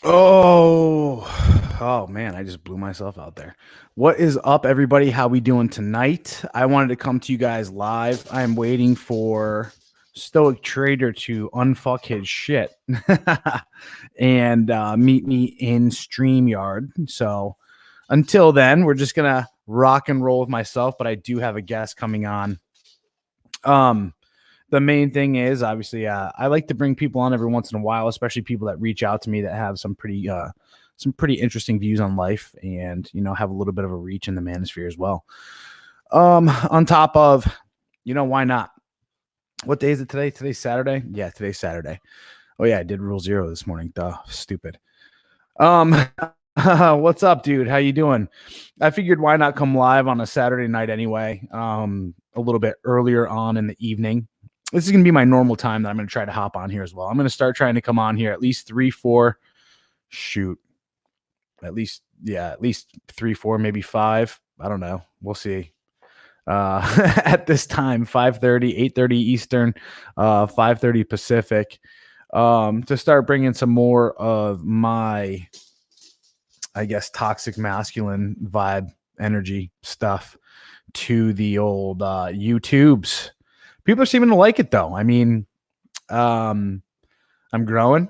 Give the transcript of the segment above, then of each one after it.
Oh man, I just blew myself out there. What is up, everybody? How we doing tonight? I wanted to come to you guys live. I am waiting for Stoic Trader to unfuck his shit and meet me in StreamYard. So until then, we're just gonna rock and roll with myself. But I do have a guest coming on. The main thing is obviously I like to bring people on every once in a while, especially people that reach out to me that have some pretty interesting views on life and have a little bit of a reach in the manosphere as well. On top of, why not? What day is it today? Today's Saturday. Yeah, today's Saturday. Oh yeah, I did Rule 0 this morning. Duh, stupid. What's up, dude? How you doing? I figured why not come live on a Saturday night anyway, a little bit earlier on in the evening. This is going to be my normal time that I'm going to try to hop on here as well. I'm going to start trying to come on here at least 3, 4, at least 3, 4, maybe 5. I don't know. We'll see. At this time, 5:30, 8:30 Eastern, 5:30 Pacific, to start bringing some more of my, I guess, toxic masculine vibe energy stuff to the old YouTubes. People are seeming to like it though. I mean, I'm growing.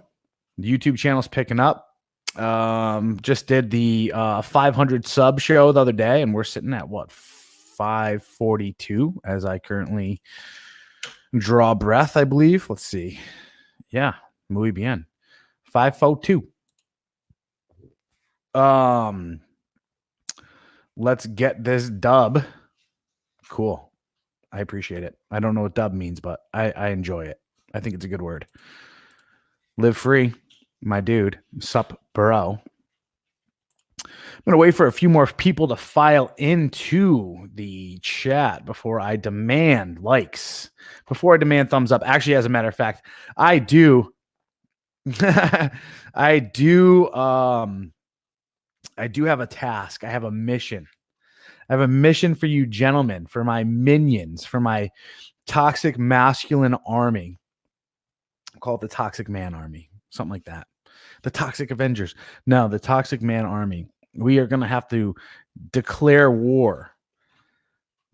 The YouTube channel's picking up. Just did the 500 sub show the other day, and we're sitting at what, 542 as I currently draw breath, I believe. Let's see. Yeah, muy bien. 542. Let's get this dub. Cool. I appreciate it. I don't know what dub means, but I enjoy it. I think it's a good word. Live free, my dude. Sup, bro. I'm going to wait for a few more people to file into the chat before I demand likes, before I demand thumbs up. Actually, as a matter of fact, I do. I do have a task. I have a mission. I have a mission for you gentlemen, for my minions, for my toxic masculine army. I'll call it the Toxic Man Army, something like that. The Toxic Avengers. No, the Toxic Man Army. We are going to have to declare war,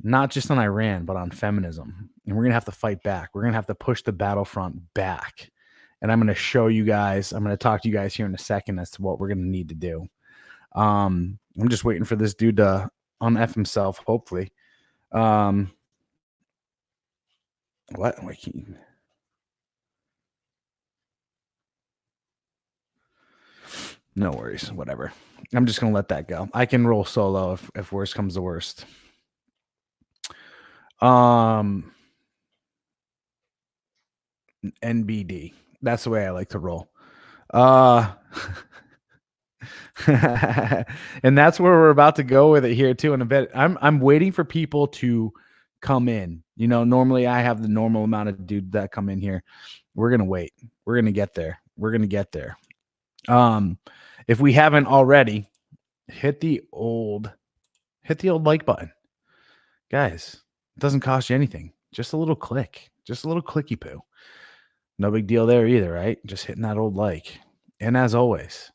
not just on Iran, but on feminism. And we're going to have to fight back. We're going to have to push the battlefront back. And I'm going to show you guys, I'm going to talk to you guys here in a second as to what we're going to need to do. I'm just waiting for this dude to un-F himself, hopefully. What? No worries. Whatever. I'm just going to let that go. I can roll solo if worst comes to worst. NBD. That's the way I like to roll. And that's where we're about to go with it here too in a bit. I'm waiting for people to come in. Normally I have the normal amount of dudes that come in here. We're going to wait. We're going to get there. We're going to get there. If we haven't already, hit the old like button. Guys, it doesn't cost you anything. Just a little click. Just a little clicky poo. No big deal there either, right? Just hitting that old like. And as always,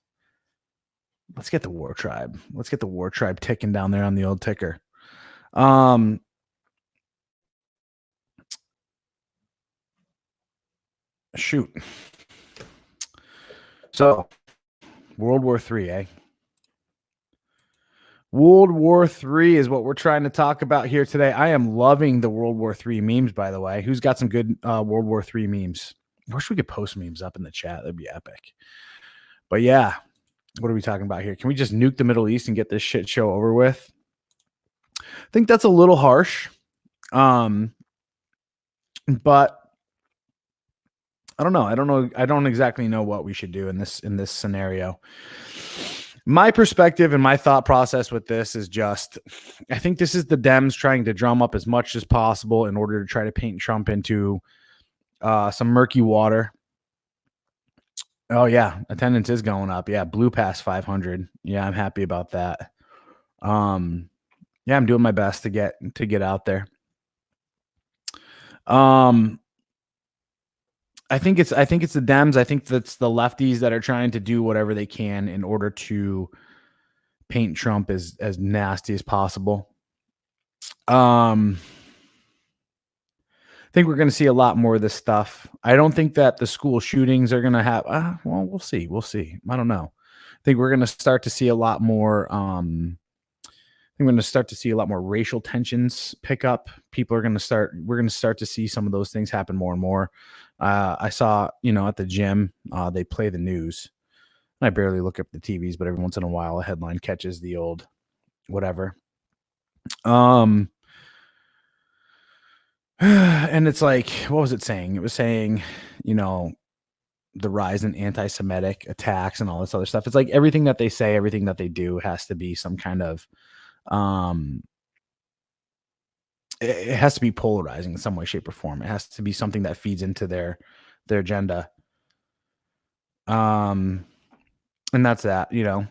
let's get the WarTribe. Let's get the WarTribe ticking down there on the old ticker. Shoot. So, World War III, eh? World War III is what we're trying to talk about here today. I am loving the World War III memes, by the way. Who's got some good World War III memes? I wish we could post memes up in the chat. That'd be epic. But yeah, what are we talking about here? Can we just nuke the Middle East and get this shit show over with? I think that's a little harsh. But I don't know. I don't exactly know what we should do in this scenario. My perspective and my thought process with this is just, I think this is the Dems trying to drum up as much as possible in order to try to paint Trump into some murky water. Oh yeah, attendance is going up. Yeah, blew past 500. Yeah, I'm happy about that. Yeah, I'm doing my best to get out there. I think it's the Dems. I think that's the lefties that are trying to do whatever they can in order to paint Trump as nasty as possible. I think we're going to see a lot more of this stuff. I don't think that the school shootings are going to have. Well, we'll see. We'll see. I don't know. I think we're going to start to see a lot more. I'm going to start to see a lot more racial tensions pick up. We're going to start to see some of those things happen more and more. I saw, at the gym, they play the news. I barely look up the TVs, but every once in a while a headline catches the old whatever. And it's like, what was it saying? It was saying, the rise in anti-Semitic attacks and all this other stuff. It's like everything that they say, everything that they do has to be some kind of, it has to be polarizing in some way, shape, or form. It has to be something that feeds into their agenda. And that's that, yeah,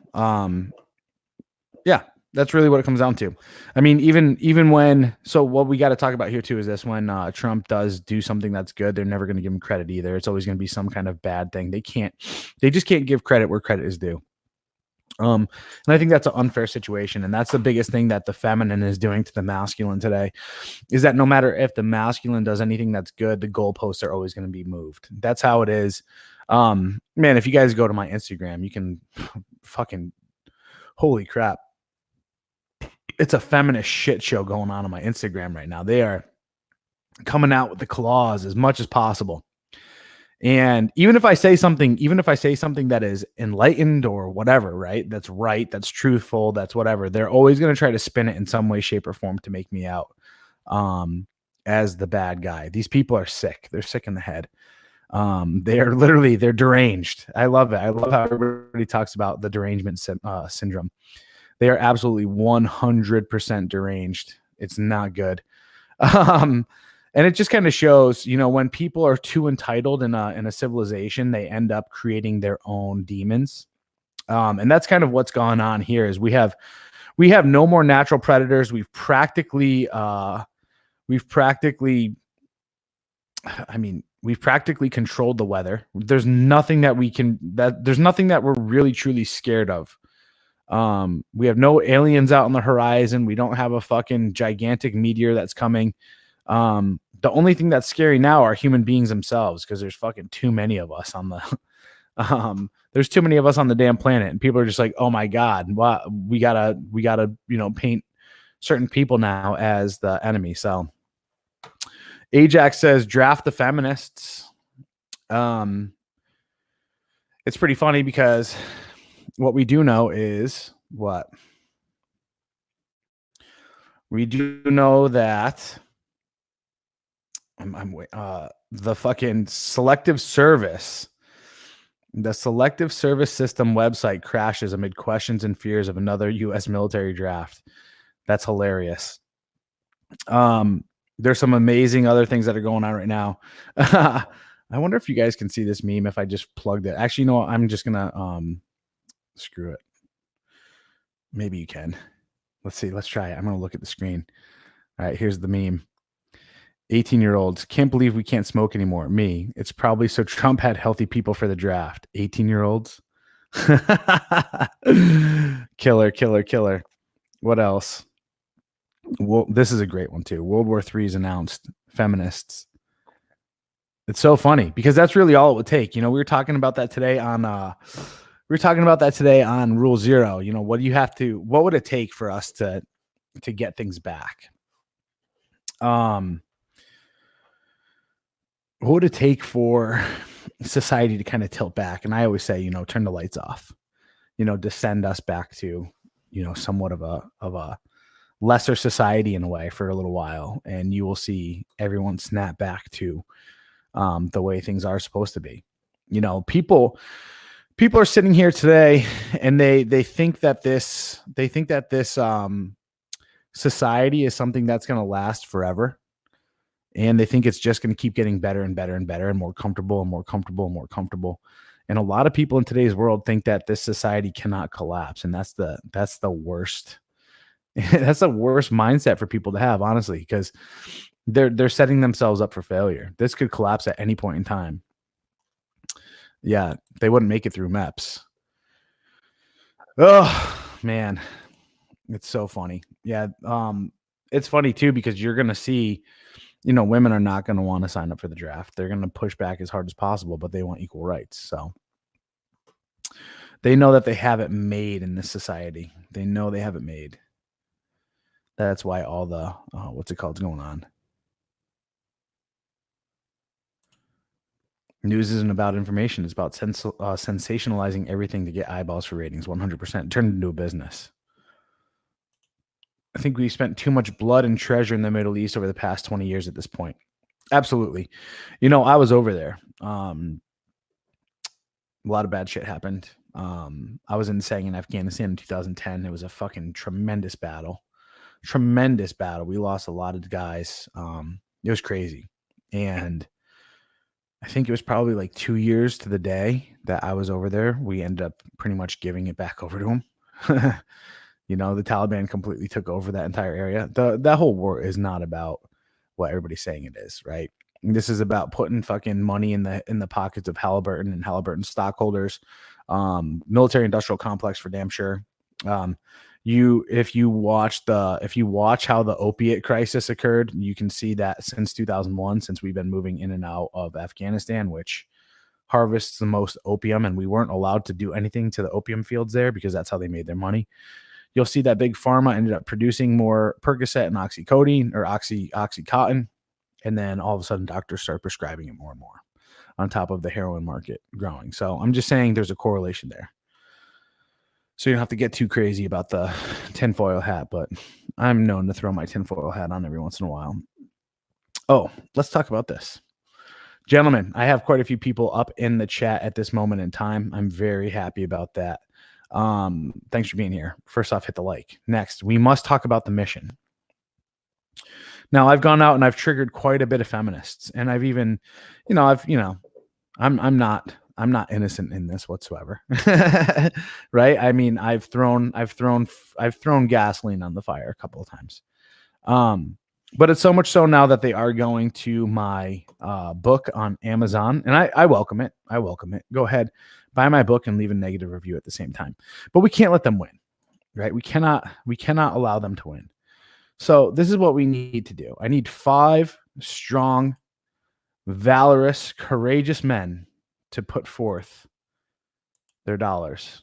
that's really what it comes down to. I mean, even when, so what we got to talk about here too is this: when Trump does do something that's good, they're never going to give him credit either. It's always going to be some kind of bad thing. They just can't give credit where credit is due. And I think that's an unfair situation. And that's the biggest thing that the feminine is doing to the masculine today, is that no matter if the masculine does anything that's good, the goalposts are always going to be moved. That's how it is. Man, if you guys go to my Instagram, you can fucking, holy crap. It's a feminist shit show going on my Instagram right now. They are coming out with the claws as much as possible. And even if I say something that is enlightened or whatever, right, that's truthful, that's whatever, they're always going to try to spin it in some way, shape, or form to make me out as the bad guy. These people are sick. They're sick in the head. They're deranged. I love it. I love how everybody talks about the derangement syndrome. They are absolutely 100% deranged. It's not good. And it just kind of shows, when people are too entitled in a civilization, they end up creating their own demons. And that's kind of what's gone on here. Is we have no more natural predators. We've practically controlled the weather. There's nothing that we're really truly scared of. We have no aliens out on the horizon. We don't have a fucking gigantic meteor that's coming. The only thing that's scary now are human beings themselves, because there's fucking too many of us on the there's too many of us on the damn planet, and people are just like, oh my God, we gotta paint certain people now as the enemy. So Ajax says draft the feminists. It's pretty funny because what we do know is what we do know that the fucking selective service system website crashes amid questions and fears of another U.S. military draft. That's hilarious. There's some amazing other things that are going on right now. I wonder if you guys can see this meme if I just plugged it. Actually, no, I'm just gonna screw it. Maybe you can. Let's see. Let's try it. I'm gonna look at the screen. All right, here's the meme. 18-year-olds can't believe we can't smoke anymore. Me. It's probably so Trump had healthy people for the draft. 18-year-olds. Killer. What else? Well, this is a great one too. World War III is announced. Feminists. It's so funny because that's really all it would take. We were talking about that today on Rule Zero. What would it take for us to get things back? What would it take for society to kind of tilt back? And I always say, turn the lights off, descend us back to, somewhat of a lesser society in a way for a little while. And you will see everyone snap back to the way things are supposed to be. People are sitting here today and they think that this society is something that's going to last forever. And they think it's just going to keep getting better and better and better and more comfortable and more comfortable and more comfortable. And a lot of people in today's world think that this society cannot collapse. And that's the worst. That's the worst mindset for people to have, honestly, because they're setting themselves up for failure. This could collapse at any point in time. Yeah, they wouldn't make it through MEPS. Oh man, it's so funny. Yeah, it's funny too because you're gonna see, women are not gonna want to sign up for the draft. They're gonna push back as hard as possible, but they want equal rights. So they know that they have it made in this society. They know they have it made. That's why all the what's it called is going on. News isn't about information. It's about sensationalizing everything to get eyeballs for ratings. 100% turned into a business. I think we spent too much blood and treasure in the Middle East over the past 20 years at this point. Absolutely. I was over there. A lot of bad shit happened. I was in Afghanistan in 2010. It was a fucking tremendous battle. We lost a lot of guys. It was crazy. And I think it was probably like 2 years to the day that I was over there. We ended up pretty much giving it back over to them. The Taliban completely took over that entire area. That whole war is not about what everybody's saying it is, right? This is about putting fucking money in the pockets of Halliburton and Halliburton stockholders, military industrial complex for damn sure. If you watch how the opiate crisis occurred, you can see that since 2001, since we've been moving in and out of Afghanistan, which harvests the most opium, and we weren't allowed to do anything to the opium fields there because that's how they made their money. You'll see that big pharma ended up producing more Percocet and oxycodone or oxycontin, and then all of a sudden doctors start prescribing it more and more on top of the heroin market growing. So I'm just saying there's a correlation there. So you don't have to get too crazy about the tinfoil hat, but I'm known to throw my tinfoil hat on every once in a while. Oh, let's talk about this. Gentlemen, I have quite a few people up in the chat at this moment in time. I'm very happy about that. Thanks for being here. First off, hit the like. Next, we must talk about the mission. Now, I've gone out and I've triggered quite a bit of feminists, and I've even, I'm not innocent in this whatsoever. Right? I mean, I've thrown gasoline on the fire a couple of times. But it's so much so now that they are going to my book on Amazon, and I welcome it. Go ahead, buy my book and leave a negative review at the same time. But we can't let them win, right? We cannot allow them to win. So this is what we need to do. I need 5 strong, valorous, courageous men to put forth their dollars.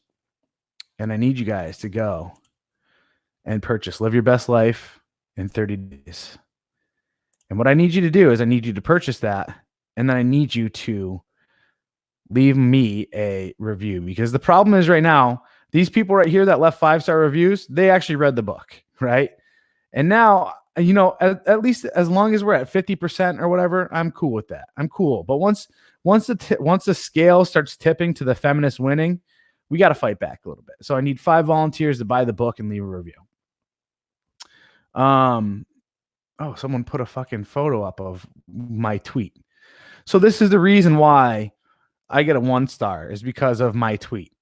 And I need you guys to go and purchase Live Your Best Life in 30 days. And what I need you to do is I need you to purchase that, and then I need you to leave me a review, because the problem is right now, these people right here that left 5-star reviews, they actually read the book, right? And now, at least as long as we're at 50% or whatever, I'm cool with that. I'm cool. But once the scale starts tipping to the feminist winning, we got to fight back a little bit. So I need 5 volunteers to buy the book and leave a review. Someone put a fucking photo up of my tweet. So this is the reason why I get a 1 star, is because of my tweet.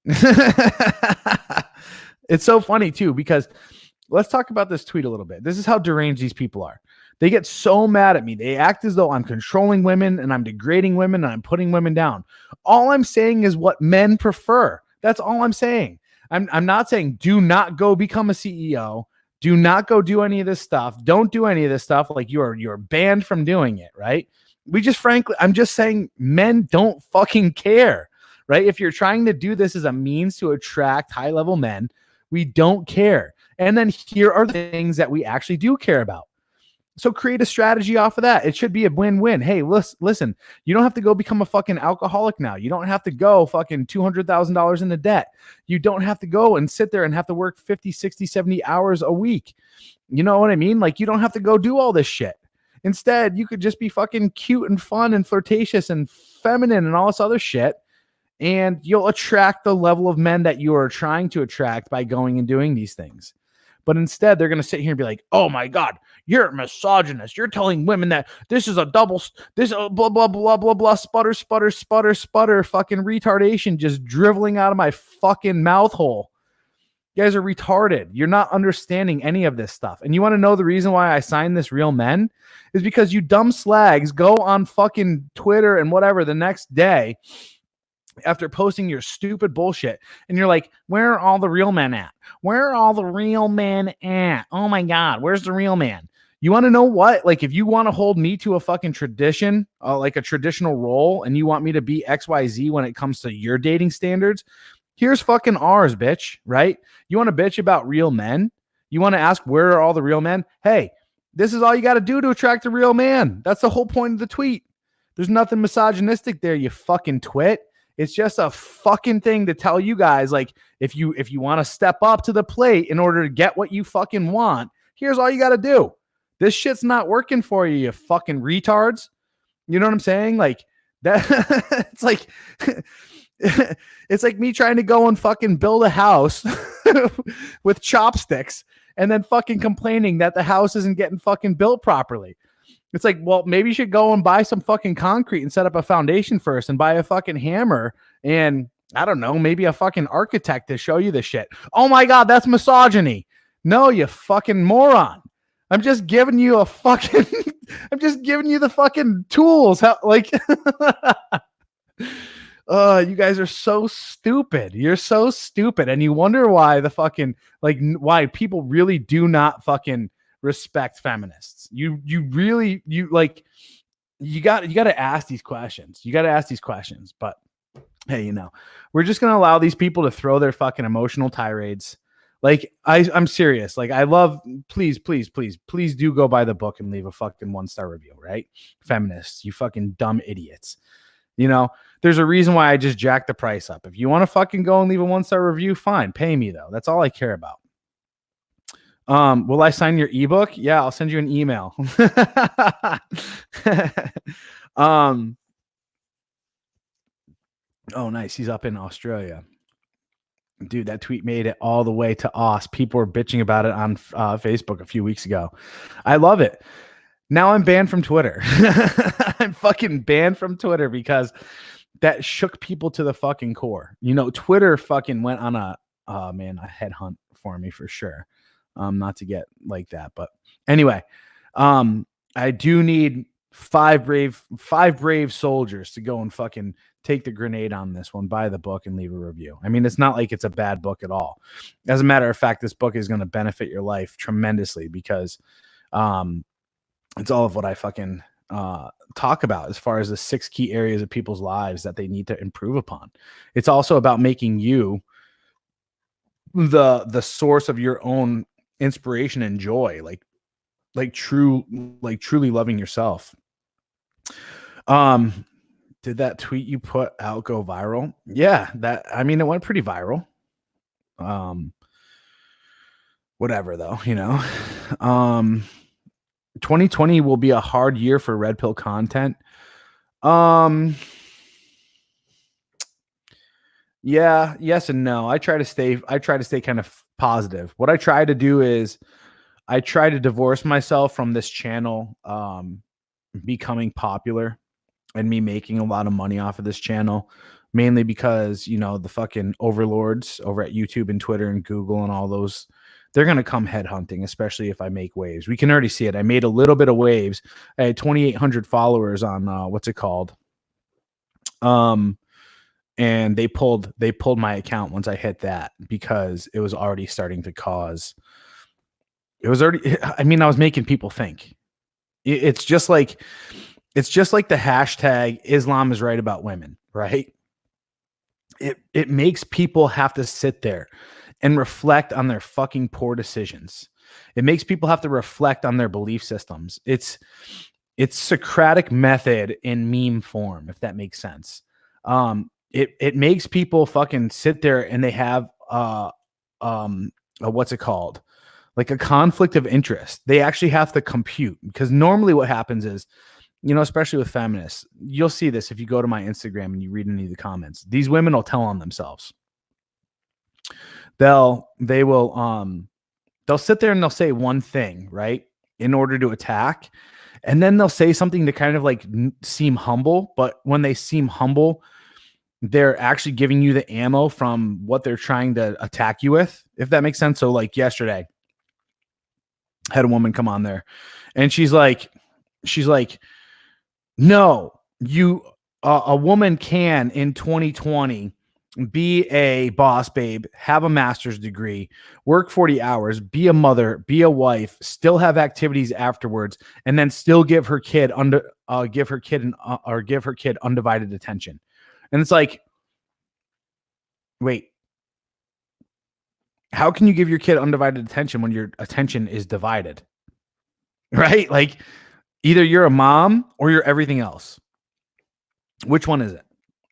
It's so funny too, because let's talk about this tweet a little bit. This is how deranged these people are. They get so mad at me. They act as though I'm controlling women and I'm degrading women and I'm putting women down. All I'm saying is what men prefer. That's all I'm saying. I'm not saying do not go become a CEO. Do not go do any of this stuff. Don't do any of this stuff. Like you're banned from doing it, right? I'm just saying men don't fucking care, right? If you're trying to do this as a means to attract high-level men, we don't care. And then here are the things that we actually do care about. So create a strategy off of that. It should be a win-win. Hey, listen, you don't have to go become a fucking alcoholic now. You don't have to go fucking $200,000 into debt. You don't have to go and sit there and have to work 50, 60, 70 hours a week. You know what I mean? Like, you don't have to go do all this shit. Instead, you could just be fucking cute and fun and flirtatious and feminine and all this other shit. And you'll attract the level of men that you are trying to attract by going and doing these things. But instead, they're going to sit here and be like, oh my God, you're a misogynist. You're telling women that this is a blah, blah, blah, blah, blah, sputter, fucking retardation just driveling out of my fucking mouth hole. You guys are retarded. You're not understanding any of this stuff. And you want to know the reason why I signed this Real Men? Is because you dumb slags go on fucking Twitter and whatever the next day after posting your stupid bullshit, and you're like, where are all the real men at? Where are all the real men at? Oh my God, where's the real man? You want to know what? Like, if you want to hold me to a fucking tradition, like a traditional role, and you want me to be XYZ when it comes to your dating standards, here's fucking ours, bitch, right? You want to bitch about real men? You want to ask, where are all the real men? Hey, this is all you got to do to attract a real man. That's the whole point of the tweet. There's nothing misogynistic there, you fucking twit. It's just a fucking thing to tell you guys, like, if you want to step up to the plate in order to get what you fucking want, here's all you got to do. This shit's not working for you, you fucking retards. You know what I'm saying? Like that. It's like it's like me trying to go and fucking build a house with chopsticks and then fucking complaining that the house isn't getting fucking built properly. It's like, well, maybe you should go and buy some fucking concrete and set up a foundation first, and buy a fucking hammer and, I don't know, maybe a fucking architect to show you the shit. Oh my God, that's misogyny. No, you fucking moron. I'm just giving you a fucking, I'm just giving you the fucking tools. How, like, you guys are so stupid. You're so stupid. And you wonder why the fucking, like, why people really do not fucking respect feminists. You got to ask these questions. You got to ask these questions. But hey, we're just going to allow these people to throw their fucking emotional tirades. Like, I'm serious. Like, I love, please do go buy the book and leave a fucking 1-star review, right? Feminists, you fucking dumb idiots. There's a reason why I just jacked the price up. If you want to fucking go and leave a 1-star review, fine. Pay me though. That's all I care about. Will I sign your ebook? Yeah, I'll send you an email. Oh, nice. He's up in Australia. Dude, that tweet made it all the way to Aus. People were bitching about it on Facebook a few weeks ago. I love it. Now I'm banned from Twitter. I'm fucking banned from Twitter because that shook people to the fucking core. Twitter fucking went on a headhunt for me for sure. Not to get like that, but anyway, I do need 5 brave soldiers to go and fucking take the grenade on this one, buy the book and leave a review. I mean, it's not like it's a bad book at all. As a matter of fact, this book is going to benefit your life tremendously because it's all of what I fucking talk about as far as the 6 key areas of people's lives that they need to improve upon. It's also about making you the source of your own inspiration and joy, like truly loving yourself. Did that tweet you put out go viral? Yeah, it went pretty viral. Whatever though, 2020 will be a hard year for red pill content. Yeah, yes and no. I try to stay kind of positive. What I try to do is I try to divorce myself from this channel becoming popular and me making a lot of money off of this channel, mainly because, the fucking overlords over at YouTube and Twitter and Google and all those, they're going to come headhunting, especially if I make waves. We can already see it. I made a little bit of waves. I had 2,800 followers on what's it called? And they pulled my account once I hit that because it was already starting to cause. I was making people think. It's just like the hashtag Islam is right about women, right? It makes people have to sit there and reflect on their fucking poor decisions. It makes people have to reflect on their belief systems. It's Socratic method in meme form, if that makes sense. It makes people fucking sit there and they have what's it called? Like a conflict of interest. They actually have to compute, because normally what happens is, especially with feminists, you'll see this if you go to my Instagram and you read any of the comments. These women will tell on themselves. They'll sit there and they'll say one thing, right, in order to attack, and then they'll say something to kind of like seem humble. But when they seem humble, they're actually giving you the ammo from what they're trying to attack you with, if that makes sense. So like yesterday, I had a woman come on there and she's like, no, a woman can in 2020 be a boss babe, have a master's degree, work 40 hours, be a mother, be a wife, still have activities afterwards, and then still give her kid undivided attention. And it's like, wait, how can you give your kid undivided attention when your attention is divided? Right? Like, either you're a mom or you're everything else. Which one is it?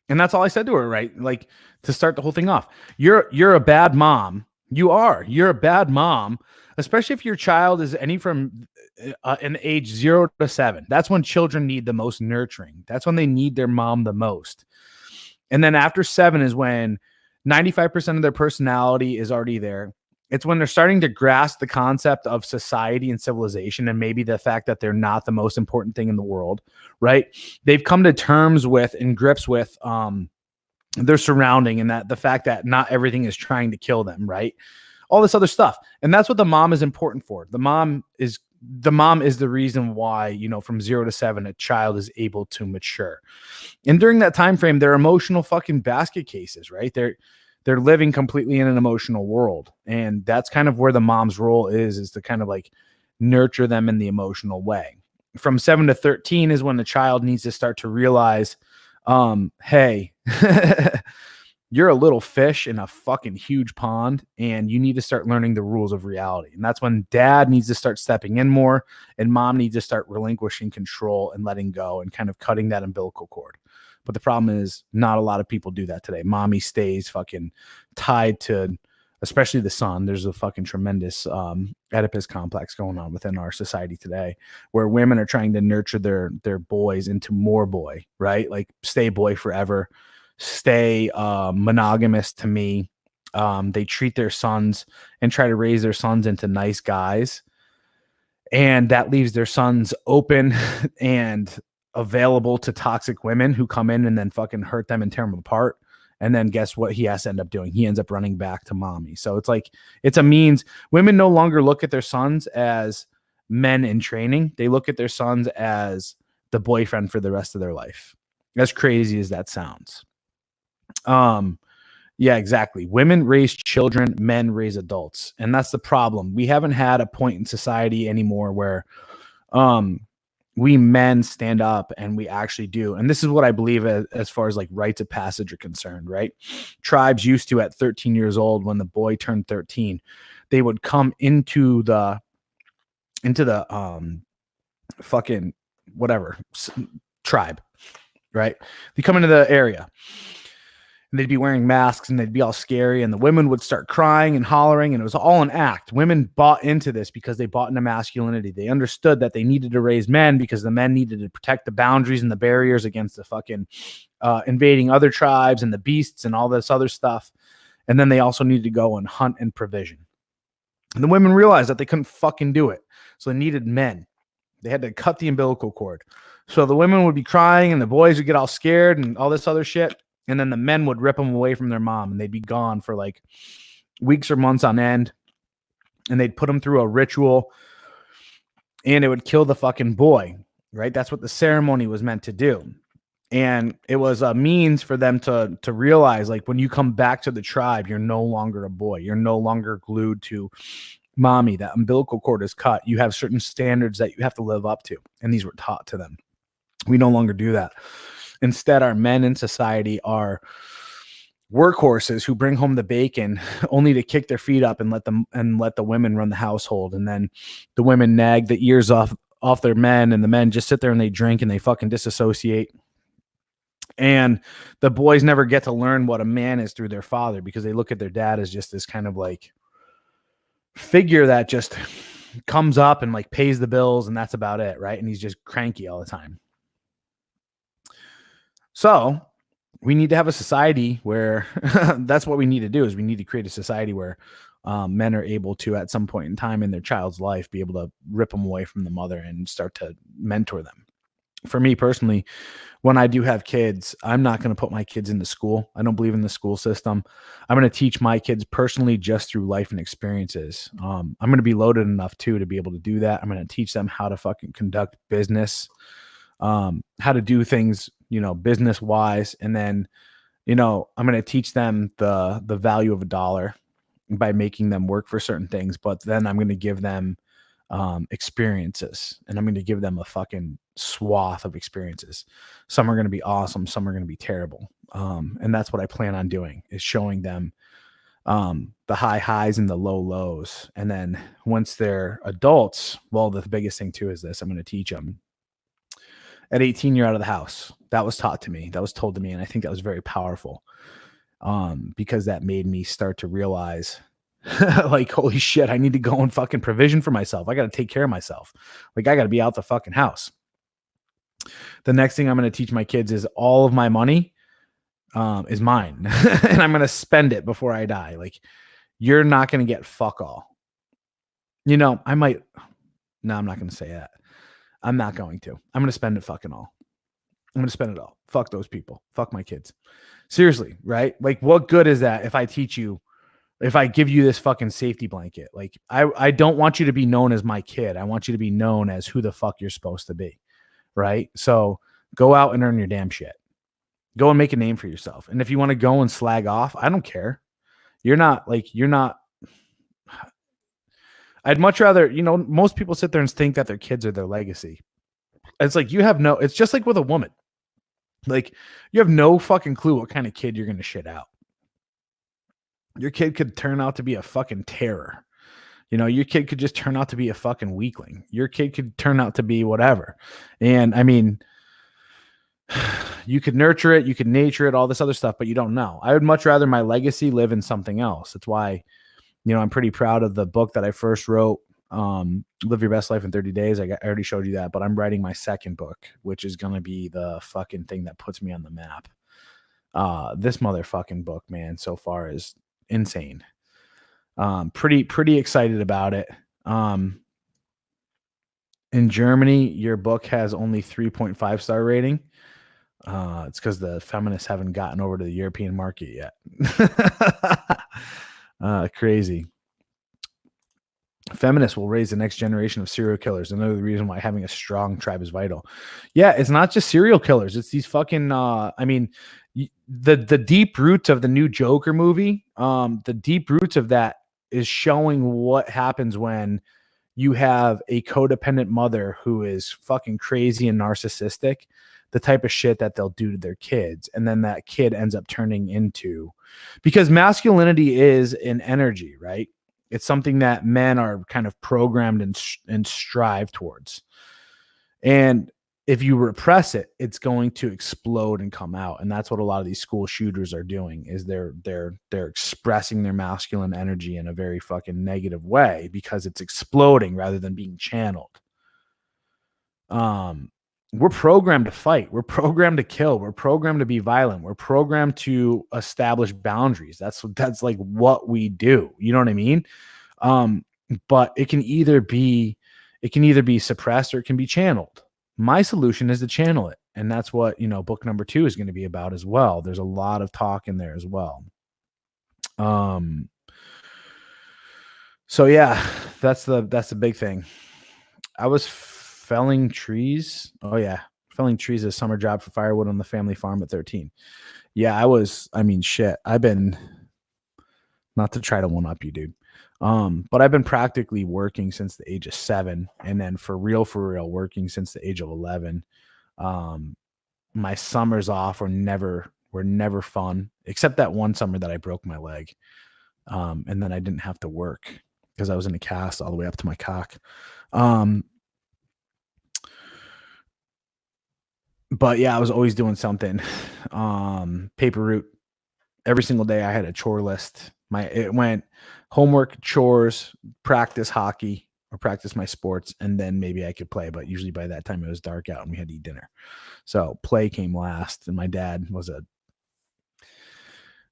And that's all I said to her, right? Like, to start the whole thing off. You're a bad mom. You're a bad mom, especially if your child is any from an age 0 to 7. That's when children need the most nurturing. That's when they need their mom the most. And then after 7 is when 95% of their personality is already there. It's when they're starting to grasp the concept of society and civilization, and maybe the fact that they're not the most important thing in the world, right? They've come to terms with and grips with their surrounding, and that the fact that not everything is trying to kill them, right? All this other stuff. And that's what the mom is important for. The mom is the reason why, you know, from 0 to 7, a child is able to mature. And during that time frame, they're emotional fucking basket cases, right? They're living completely in an emotional world. And that's kind of where the mom's role is to kind of like nurture them in the emotional way. From 7 to 13 is when the child needs to start to realize, hey, you're a little fish in a fucking huge pond, and you need to start learning the rules of reality. And that's when dad needs to start stepping in more, and mom needs to start relinquishing control and letting go and kind of cutting that umbilical cord. But the problem is not a lot of people do that today. Mommy stays fucking tied to, especially the son. There's a fucking tremendous Oedipus complex going on within our society today, where women are trying to nurture their boys into more boy, right? Like, stay boy forever, stay monogamous to me. They treat their sons and try to raise their sons into nice guys. And that leaves their sons open and available to toxic women who come in and then fucking hurt them and tear them apart. And then guess what he has to end up doing? He ends up running back to mommy. So it's like, it's a means. Women no longer look at their sons as men in training. They look at their sons as the boyfriend for the rest of their life. As crazy as that sounds. Yeah, exactly. Women raise children, men raise adults. And that's the problem. We haven't had a point in society anymore where we men stand up and we actually do. And this is what I believe as far as like rites of passage are concerned, right? Tribes used to, at 13 years old, when the boy turned 13, they would come into the fucking whatever tribe, right? They come into the area. And they'd be wearing masks and they'd be all scary, and the women would start crying and hollering, and it was all an act. Women bought into this because they bought into masculinity. They understood that they needed to raise men because the men needed to protect the boundaries and the barriers against the fucking invading other tribes and the beasts and all this other stuff. And then they also needed to go and hunt and provision. And the women realized that they couldn't fucking do it. So they needed men. They had to cut the umbilical cord. So the women would be crying and the boys would get all scared and all this other shit. And then the men would rip them away from their mom, and they'd be gone for like weeks or months on end. And they'd put them through a ritual, and it would kill the fucking boy, right? That's what the ceremony was meant to do. And it was a means for them to realize, like, when you come back to the tribe, you're no longer a boy. You're no longer glued to mommy. That umbilical cord is cut. You have certain standards that you have to live up to. And these were taught to them. We no longer do that. Instead, our men in society are workhorses who bring home the bacon only to kick their feet up and let the women run the household. And then the women nag the ears off their men, and the men just sit there and they drink and they fucking disassociate. And the boys never get to learn what a man is through their father, because they look at their dad as just this kind of like figure that just comes up and like pays the bills, and that's about it, right? And he's just cranky all the time. So we need to have a society where that's what we need to do, is we need to create a society where men are able to, at some point in time in their child's life, be able to rip them away from the mother and start to mentor them. For me personally, when I do have kids, I'm not going to put my kids into school. I don't believe in the school system. I'm going to teach my kids personally just through life and experiences. I'm going to be loaded enough too to be able to do that. I'm going to teach them how to fucking conduct business, how to do things business wise. And then, I'm going to teach them the value of a dollar by making them work for certain things. But then I'm going to give them experiences, and I'm going to give them a fucking swath of experiences. Some are going to be awesome. Some are going to be terrible. And that's what I plan on doing, is showing them the high highs and the low lows. And then once they're adults, well, the biggest thing too is this: I'm going to teach them. At 18, you're out of the house. That was taught to me. That was told to me. And I think that was very powerful, because that made me start to realize, like, holy shit, I need to go and fucking provision for myself. I got to take care of myself. Like, I got to be out the fucking house. The next thing I'm going to teach my kids is all of my money is mine. And I'm going to spend it before I die. Like, you're not going to get fuck all. I might. No, I'm not going to say that. I'm not going to. I'm going to spend it fucking all. I'm going to spend it all. Fuck those people. Fuck my kids. Seriously, right? Like, what good is that if I teach you, if I give you this fucking safety blanket? Like, I don't want you to be known as my kid. I want you to be known as who the fuck you're supposed to be, right? So go out and earn your damn shit. Go and make a name for yourself. And if you want to go and slag off, I don't care. You're not. I'd much rather, most people sit there and think that their kids are their legacy. It's like, it's just like with a woman. Like, you have no fucking clue what kind of kid you're going to shit out. Your kid could turn out to be a fucking terror. Your kid could just turn out to be a fucking weakling. Your kid could turn out to be whatever. And I mean, you could nurture it, you could nature it, all this other stuff, but you don't know. I would much rather my legacy live in something else. That's why, I'm pretty proud of the book that I first wrote, Live Your Best Life in 30 Days. I already showed you that, but I'm writing my second book, which is going to be the fucking thing that puts me on the map. This motherfucking book, man, so far is insane. Pretty excited about it. In Germany, your book has only 3.5 star rating. It's because the feminists haven't gotten over to the European market yet. Crazy. Feminists will raise the next generation of serial killers. Another reason why having a strong tribe is vital. Yeah, it's not just serial killers. It's these fucking, the deep roots of the new Joker movie, the deep roots of that is showing what happens when you have a codependent mother who is fucking crazy and narcissistic, the type of shit that they'll do to their kids. And then that kid ends up turning into, because masculinity is an energy, right? It's something that men are kind of programmed and strive towards. And if you repress it, it's going to explode and come out. And that's what a lot of these school shooters are doing, is they're expressing their masculine energy in a very fucking negative way, because it's exploding rather than being channeled. We're programmed to fight. We're programmed to kill. We're programmed to be violent. We're programmed to establish boundaries. That's like what we do. You know what I mean? But it can either be suppressed or it can be channeled. My solution is to channel it. And that's what, book number 2 is going to be about as well. There's a lot of talk in there as well. So yeah, that's the big thing. I was felling trees. Oh yeah. Felling trees is a summer job for firewood on the family farm at 13. Yeah, shit. I've been, not to try to one up you, dude. But I've been practically working since the age of 7, and then for real working since the age of 11. My summers off were never fun, except that one summer that I broke my leg. And then I didn't have to work because I was in a cast all the way up to my cock. But yeah, I was always doing something. Paper route. Every single day I had a chore list. It went homework, chores, practice hockey, or practice my sports, and then maybe I could play. But usually by that time it was dark out and we had to eat dinner. So play came last. And my dad was a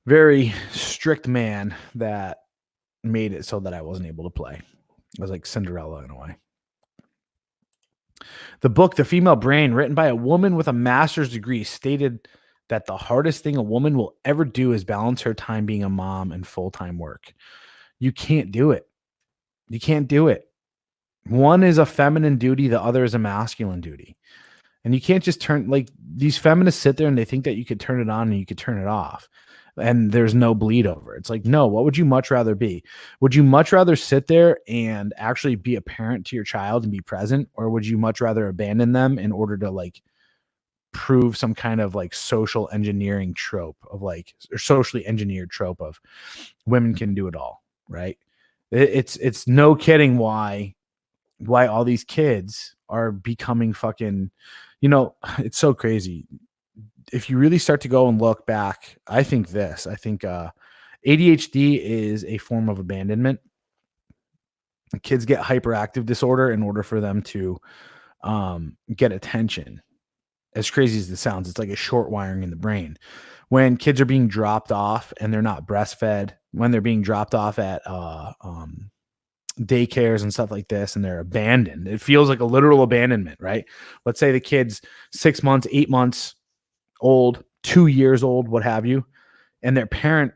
very strict man that made it so that I wasn't able to play. I was like Cinderella in a way. The book, The Female Brain, written by a woman with a master's degree, stated that the hardest thing a woman will ever do is balance her time being a mom and full-time work. You can't do it. You can't do it. One is a feminine duty. The other is a masculine duty. And you can't just turn, like, these feminists sit there and they think that you could turn it on and you could turn it off and there's no bleed over. It's like, no, what would you much rather be? Would you much rather sit there and actually be a parent to your child and be present? Or would you much rather abandon them in order to like prove some kind of like social engineering trope of like, or socially engineered trope of women can do it all, right? It's no kidding why all these kids are becoming fucking, it's so crazy. If you really start to go and look back, I think ADHD is a form of abandonment. Kids get hyperactive disorder in order for them to get attention. As crazy as this sounds, it's like a short wiring in the brain. When kids are being dropped off and they're not breastfed, when they're being dropped off at daycares and stuff like this, and they're abandoned, it feels like a literal abandonment, right? Let's say the kid's 6 months, 8 months old, 2 years old, what have you, and their parent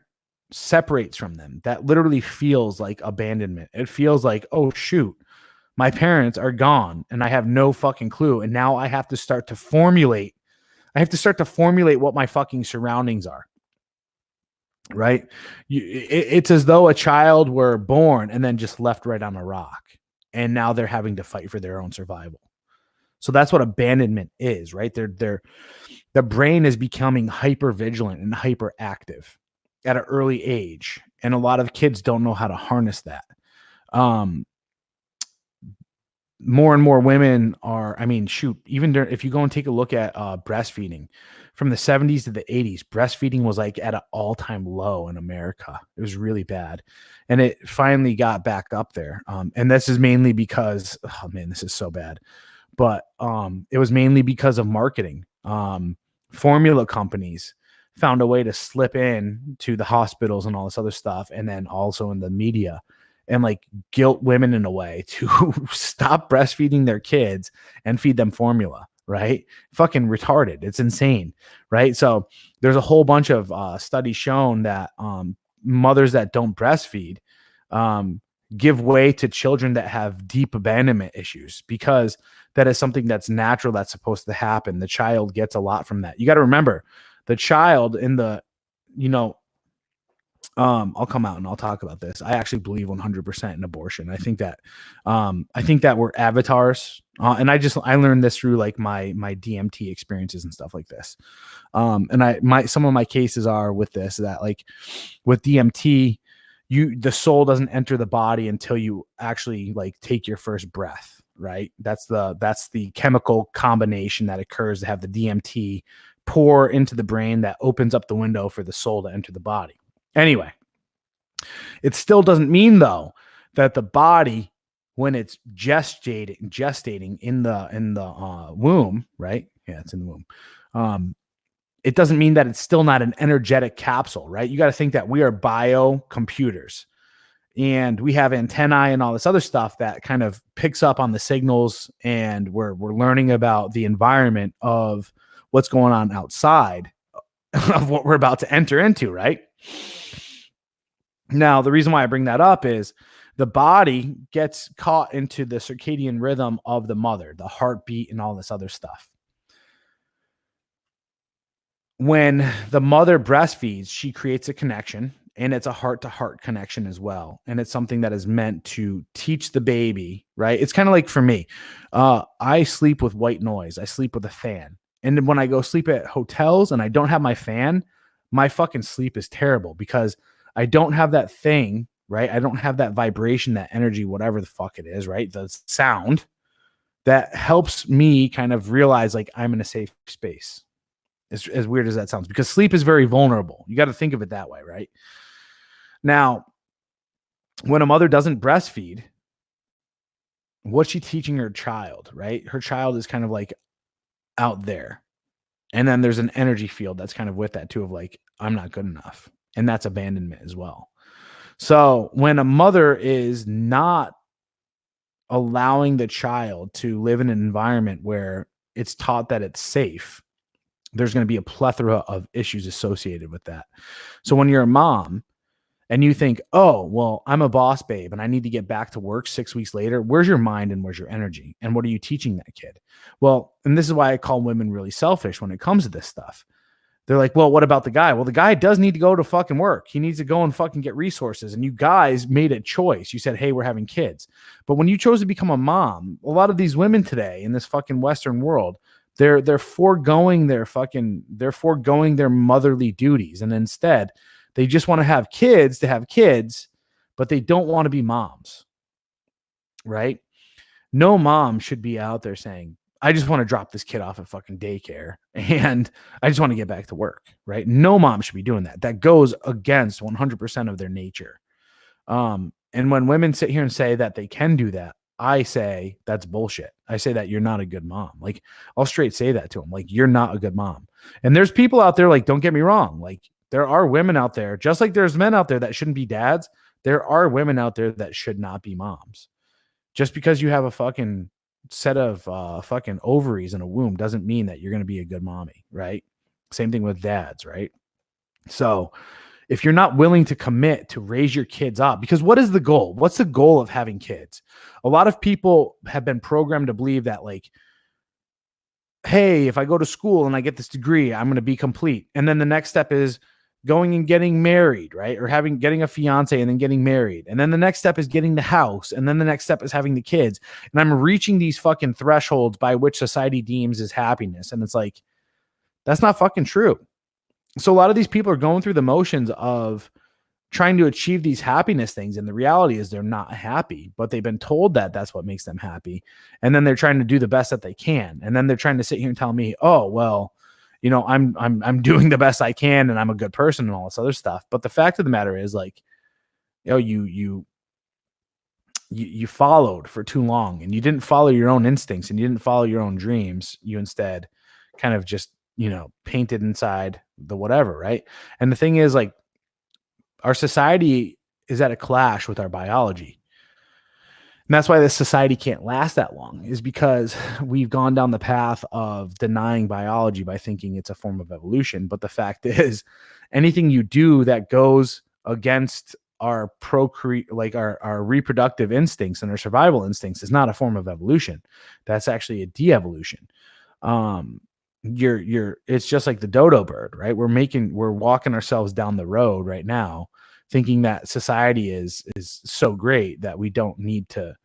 separates from them. That literally feels like abandonment. It feels like, oh shoot, my parents are gone and I have no fucking clue. And now I have to start to formulate what my fucking surroundings are. Right? It's as though a child were born and then just left right on a rock. And now they're having to fight for their own survival. So that's what abandonment is, right? The brain is becoming hyper vigilant and hyperactive at an early age. And a lot of kids don't know how to harness that. More and more women are, even if you go and take a look at breastfeeding from the 70s to the 80s, breastfeeding was like at an all-time low in America. It was really bad. And it finally got back up there. And this is mainly because, oh man, this is so bad. But it was mainly because of marketing. Formula companies found a way to slip in to the hospitals and all this other stuff. And then also in the media and like guilt women in a way to stop breastfeeding their kids and feed them formula, right? Fucking retarded. It's insane, right? So there's a whole bunch of studies shown that mothers that don't breastfeed give way to children that have deep abandonment issues, because that is something that's natural, that's supposed to happen. The child gets a lot from that. You got to remember, the child in the, I'll come out and I'll talk about this. I actually believe 100% in abortion. I think that we're avatars. And I learned this through like my DMT experiences and stuff like this. And some of my cases are with this, that like with DMT, the soul doesn't enter the body until you actually like take your first breath, right? That's the chemical combination that occurs to have the DMT pour into the brain that opens up the window for the soul to enter the body. Anyway, it still doesn't mean though that the body, when it's gestating in the womb, right? Yeah, it's in the womb. It doesn't mean that it's still not an energetic capsule, right? You got to think that we are biocomputers and we have antennae and all this other stuff that kind of picks up on the signals, and we're learning about the environment of what's going on outside of what we're about to enter into, right? Now, the reason why I bring that up is the body gets caught into the circadian rhythm of the mother, the heartbeat and all this other stuff. When the mother breastfeeds, she creates a connection, and it's a heart-to-heart connection as well. And it's something that is meant to teach the baby, right? It's kind of like for me, I sleep with white noise. I sleep with a fan. And when I go sleep at hotels and I don't have my fan, my fucking sleep is terrible because I don't have that thing, right? I don't have that vibration, that energy, whatever the fuck it is, right? The sound that helps me kind of realize like I'm in a safe space. As weird as that sounds, because sleep is very vulnerable. You got to think of it that way, right? Now, when a mother doesn't breastfeed, what's she teaching her child, right? Her child is kind of like out there. And then there's an energy field that's kind of with that too, of like, I'm not good enough. And that's abandonment as well. So when a mother is not allowing the child to live in an environment where it's taught that it's safe, there's going to be a plethora of issues associated with that. So when you're a mom and you think, oh, well, I'm a boss babe and I need to get back to work 6 weeks later, where's your mind and where's your energy? And what are you teaching that kid? Well, and this is why I call women really selfish when it comes to this stuff. They're like, well, what about the guy? Well, the guy does need to go to fucking work. He needs to go and fucking get resources. And you guys made a choice. You said, hey, we're having kids. But when you chose to become a mom, a lot of these women today in this fucking Western world, they're foregoing their motherly duties. And instead, they just want to have kids, but they don't want to be moms. Right? No mom should be out there saying, I just want to drop this kid off at fucking daycare and I just want to get back to work, right? No mom should be doing that. That goes against 100% of their nature. And when women sit here and say that they can do that, I say that's bullshit. I say that you're not a good mom. Like, I'll straight say that to them. Like, you're not a good mom. And there's people out there, like, don't get me wrong. Like, there are women out there, just like there's men out there that shouldn't be dads. There are women out there that should not be moms. Just because you have a fucking set of fucking ovaries in a womb doesn't mean that you're going to be a good mommy, right? Same thing with dads, right? So if you're not willing to commit to raise your kids up, because what is the goal? What's the goal of having kids? A lot of people have been programmed to believe that, like, hey, if I go to school and I get this degree, I'm going to be complete. And then the next step is going and getting married, right? Or getting a fiance and then getting married. And then the next step is getting the house. And then the next step is having the kids. And I'm reaching these fucking thresholds by which society deems as happiness. And it's like, that's not fucking true. So a lot of these people are going through the motions of trying to achieve these happiness things. And the reality is they're not happy, but they've been told that that's what makes them happy. And then they're trying to do the best that they can. And then they're trying to sit here and tell me, oh, well, you know, I'm doing the best I can and I'm a good person and all this other stuff. But the fact of the matter is, like, you know, you followed for too long and you didn't follow your own instincts and you didn't follow your own dreams. You instead kind of just, you know, painted inside the whatever, right? And the thing is, like, our society is at a clash with our biology. And that's why this society can't last that long, is because we've gone down the path of denying biology by thinking it's a form of evolution. But the fact is, anything you do that goes against our our reproductive instincts and our survival instincts is not a form of evolution. That's actually a de-evolution. It's just like the dodo bird, right? We're walking ourselves down the road right now, thinking that society is so great that we don't need to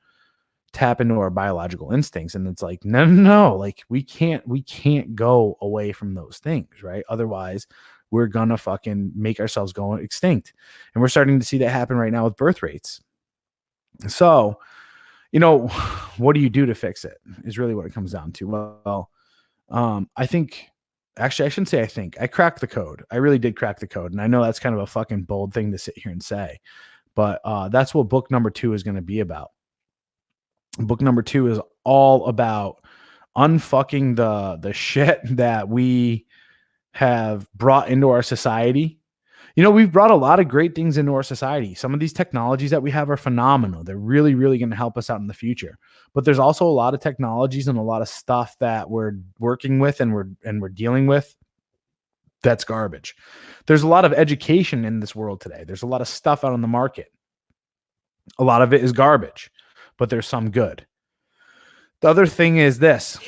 tap into our biological instincts. And it's like, no, like we can't go away from those things, right? Otherwise we're gonna fucking make ourselves go extinct. And we're starting to see that happen right now with birth rates. So, you know, what do you do to fix it is really what it comes down to. Well, I think, actually, I shouldn't say I think. I cracked the code. I really did crack the code. And I know that's kind of a fucking bold thing to sit here and say. But that's what book number 2 is going to be about. Book number 2 is all about unfucking the shit that we have brought into our society. You know, we've brought a lot of great things into our society. Some of these technologies that we have are phenomenal. They're really, really going to help us out in the future. But there's also a lot of technologies and a lot of stuff that we're working with and we're dealing with that's garbage. There's a lot of education in this world today. There's a lot of stuff out on the market. A lot of it is garbage, but there's some good. The other thing is this,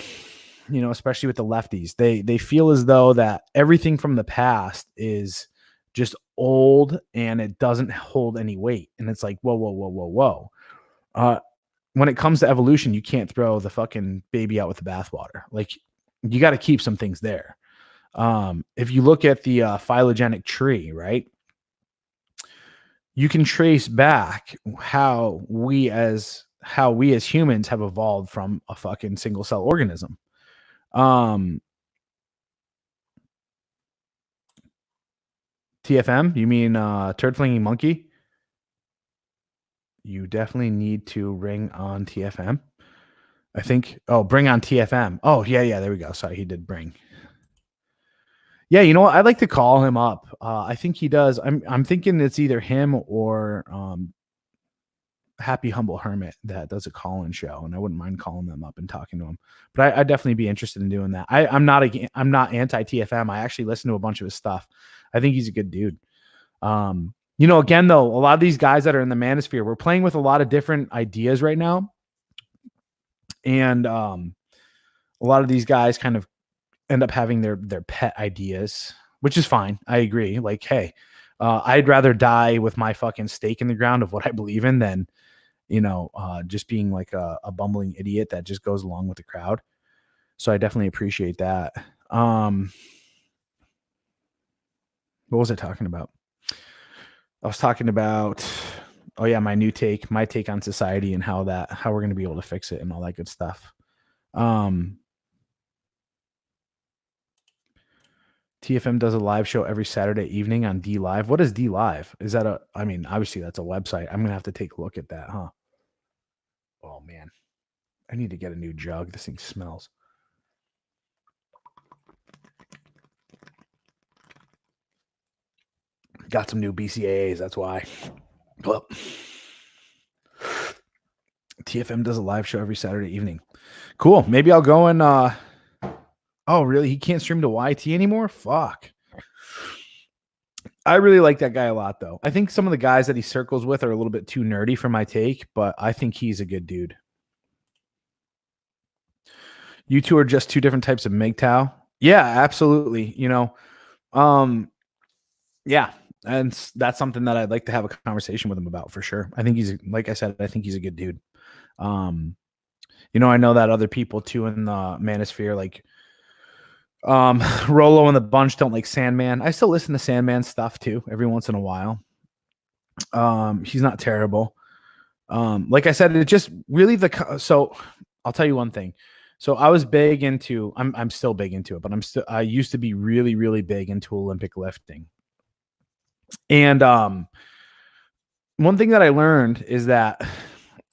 you know, especially with the lefties, they feel as though that everything from the past is just old and it doesn't hold any weight. And it's like, whoa. When it comes to evolution, you can't throw the fucking baby out with the bathwater. Like, you got to keep some things there. If you look at the phylogenetic tree, right, you can trace back how we as humans have evolved from a fucking single cell organism. TFM, you mean turd flinging monkey? You definitely need to ring on TFM. I think, bring on TFM. Oh, yeah, there we go. Sorry, he did bring. Yeah, you know what? I'd like to call him up. I think he does. I'm thinking it's either him or Happy Humble Hermit that does a call-in show, and I wouldn't mind calling them up and talking to him. But I'd definitely be interested in doing that. I'm not anti TFM. I actually listen to a bunch of his stuff. I think he's a good dude. Again, though, a lot of these guys that are in the manosphere, we're playing with a lot of different ideas right now. And a lot of these guys kind of end up having their pet ideas, which is fine. I agree. Like, hey, I'd rather die with my fucking stake in the ground of what I believe in than, just being like a bumbling idiot that just goes along with the crowd. So I definitely appreciate that. What was I talking about? I was talking about, my take on society and how we're going to be able to fix it and all that good stuff. TFM does a live show every Saturday evening on D Live. What is D Live? Is that obviously that's a website. I'm going to have to take a look at that, huh? Oh man, I need to get a new jug. This thing smells. Got some new BCAAs. That's why. Well, TFM does a live show every Saturday evening. Cool. Maybe I'll go and, oh, really? He can't stream to YT anymore? Fuck. I really like that guy a lot, though. I think some of the guys that he circles with are a little bit too nerdy for my take, but I think he's a good dude. You two are just two different types of MGTOW. Yeah, absolutely. Yeah. And that's something that I'd like to have a conversation with him about for sure. I think like I said, I think he's a good dude. I know that other people too in the manosphere, like Rolo and the bunch don't like Sandman. I still listen to Sandman stuff too every once in a while. He's not terrible. Like I said, it just really so I'll tell you one thing. So I was big into, I'm still big into it, but I used to be really, really big into Olympic lifting. And one thing that I learned is that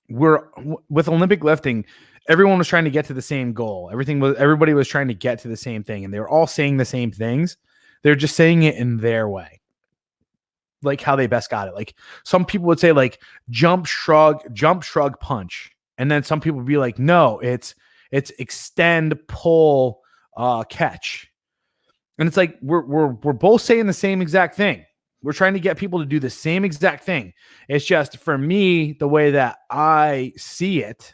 with Olympic lifting, everyone was trying to get to the same goal. Everybody was trying to get to the same thing, and they were all saying the same things. They're just saying it in their way, like how they best got it. Like some people would say like jump, shrug, punch. And then some people would be like, no, it's extend, pull, catch. And it's like, we're both saying the same exact thing. We're trying to get people to do the same exact thing. It's just for me, the way that I see it,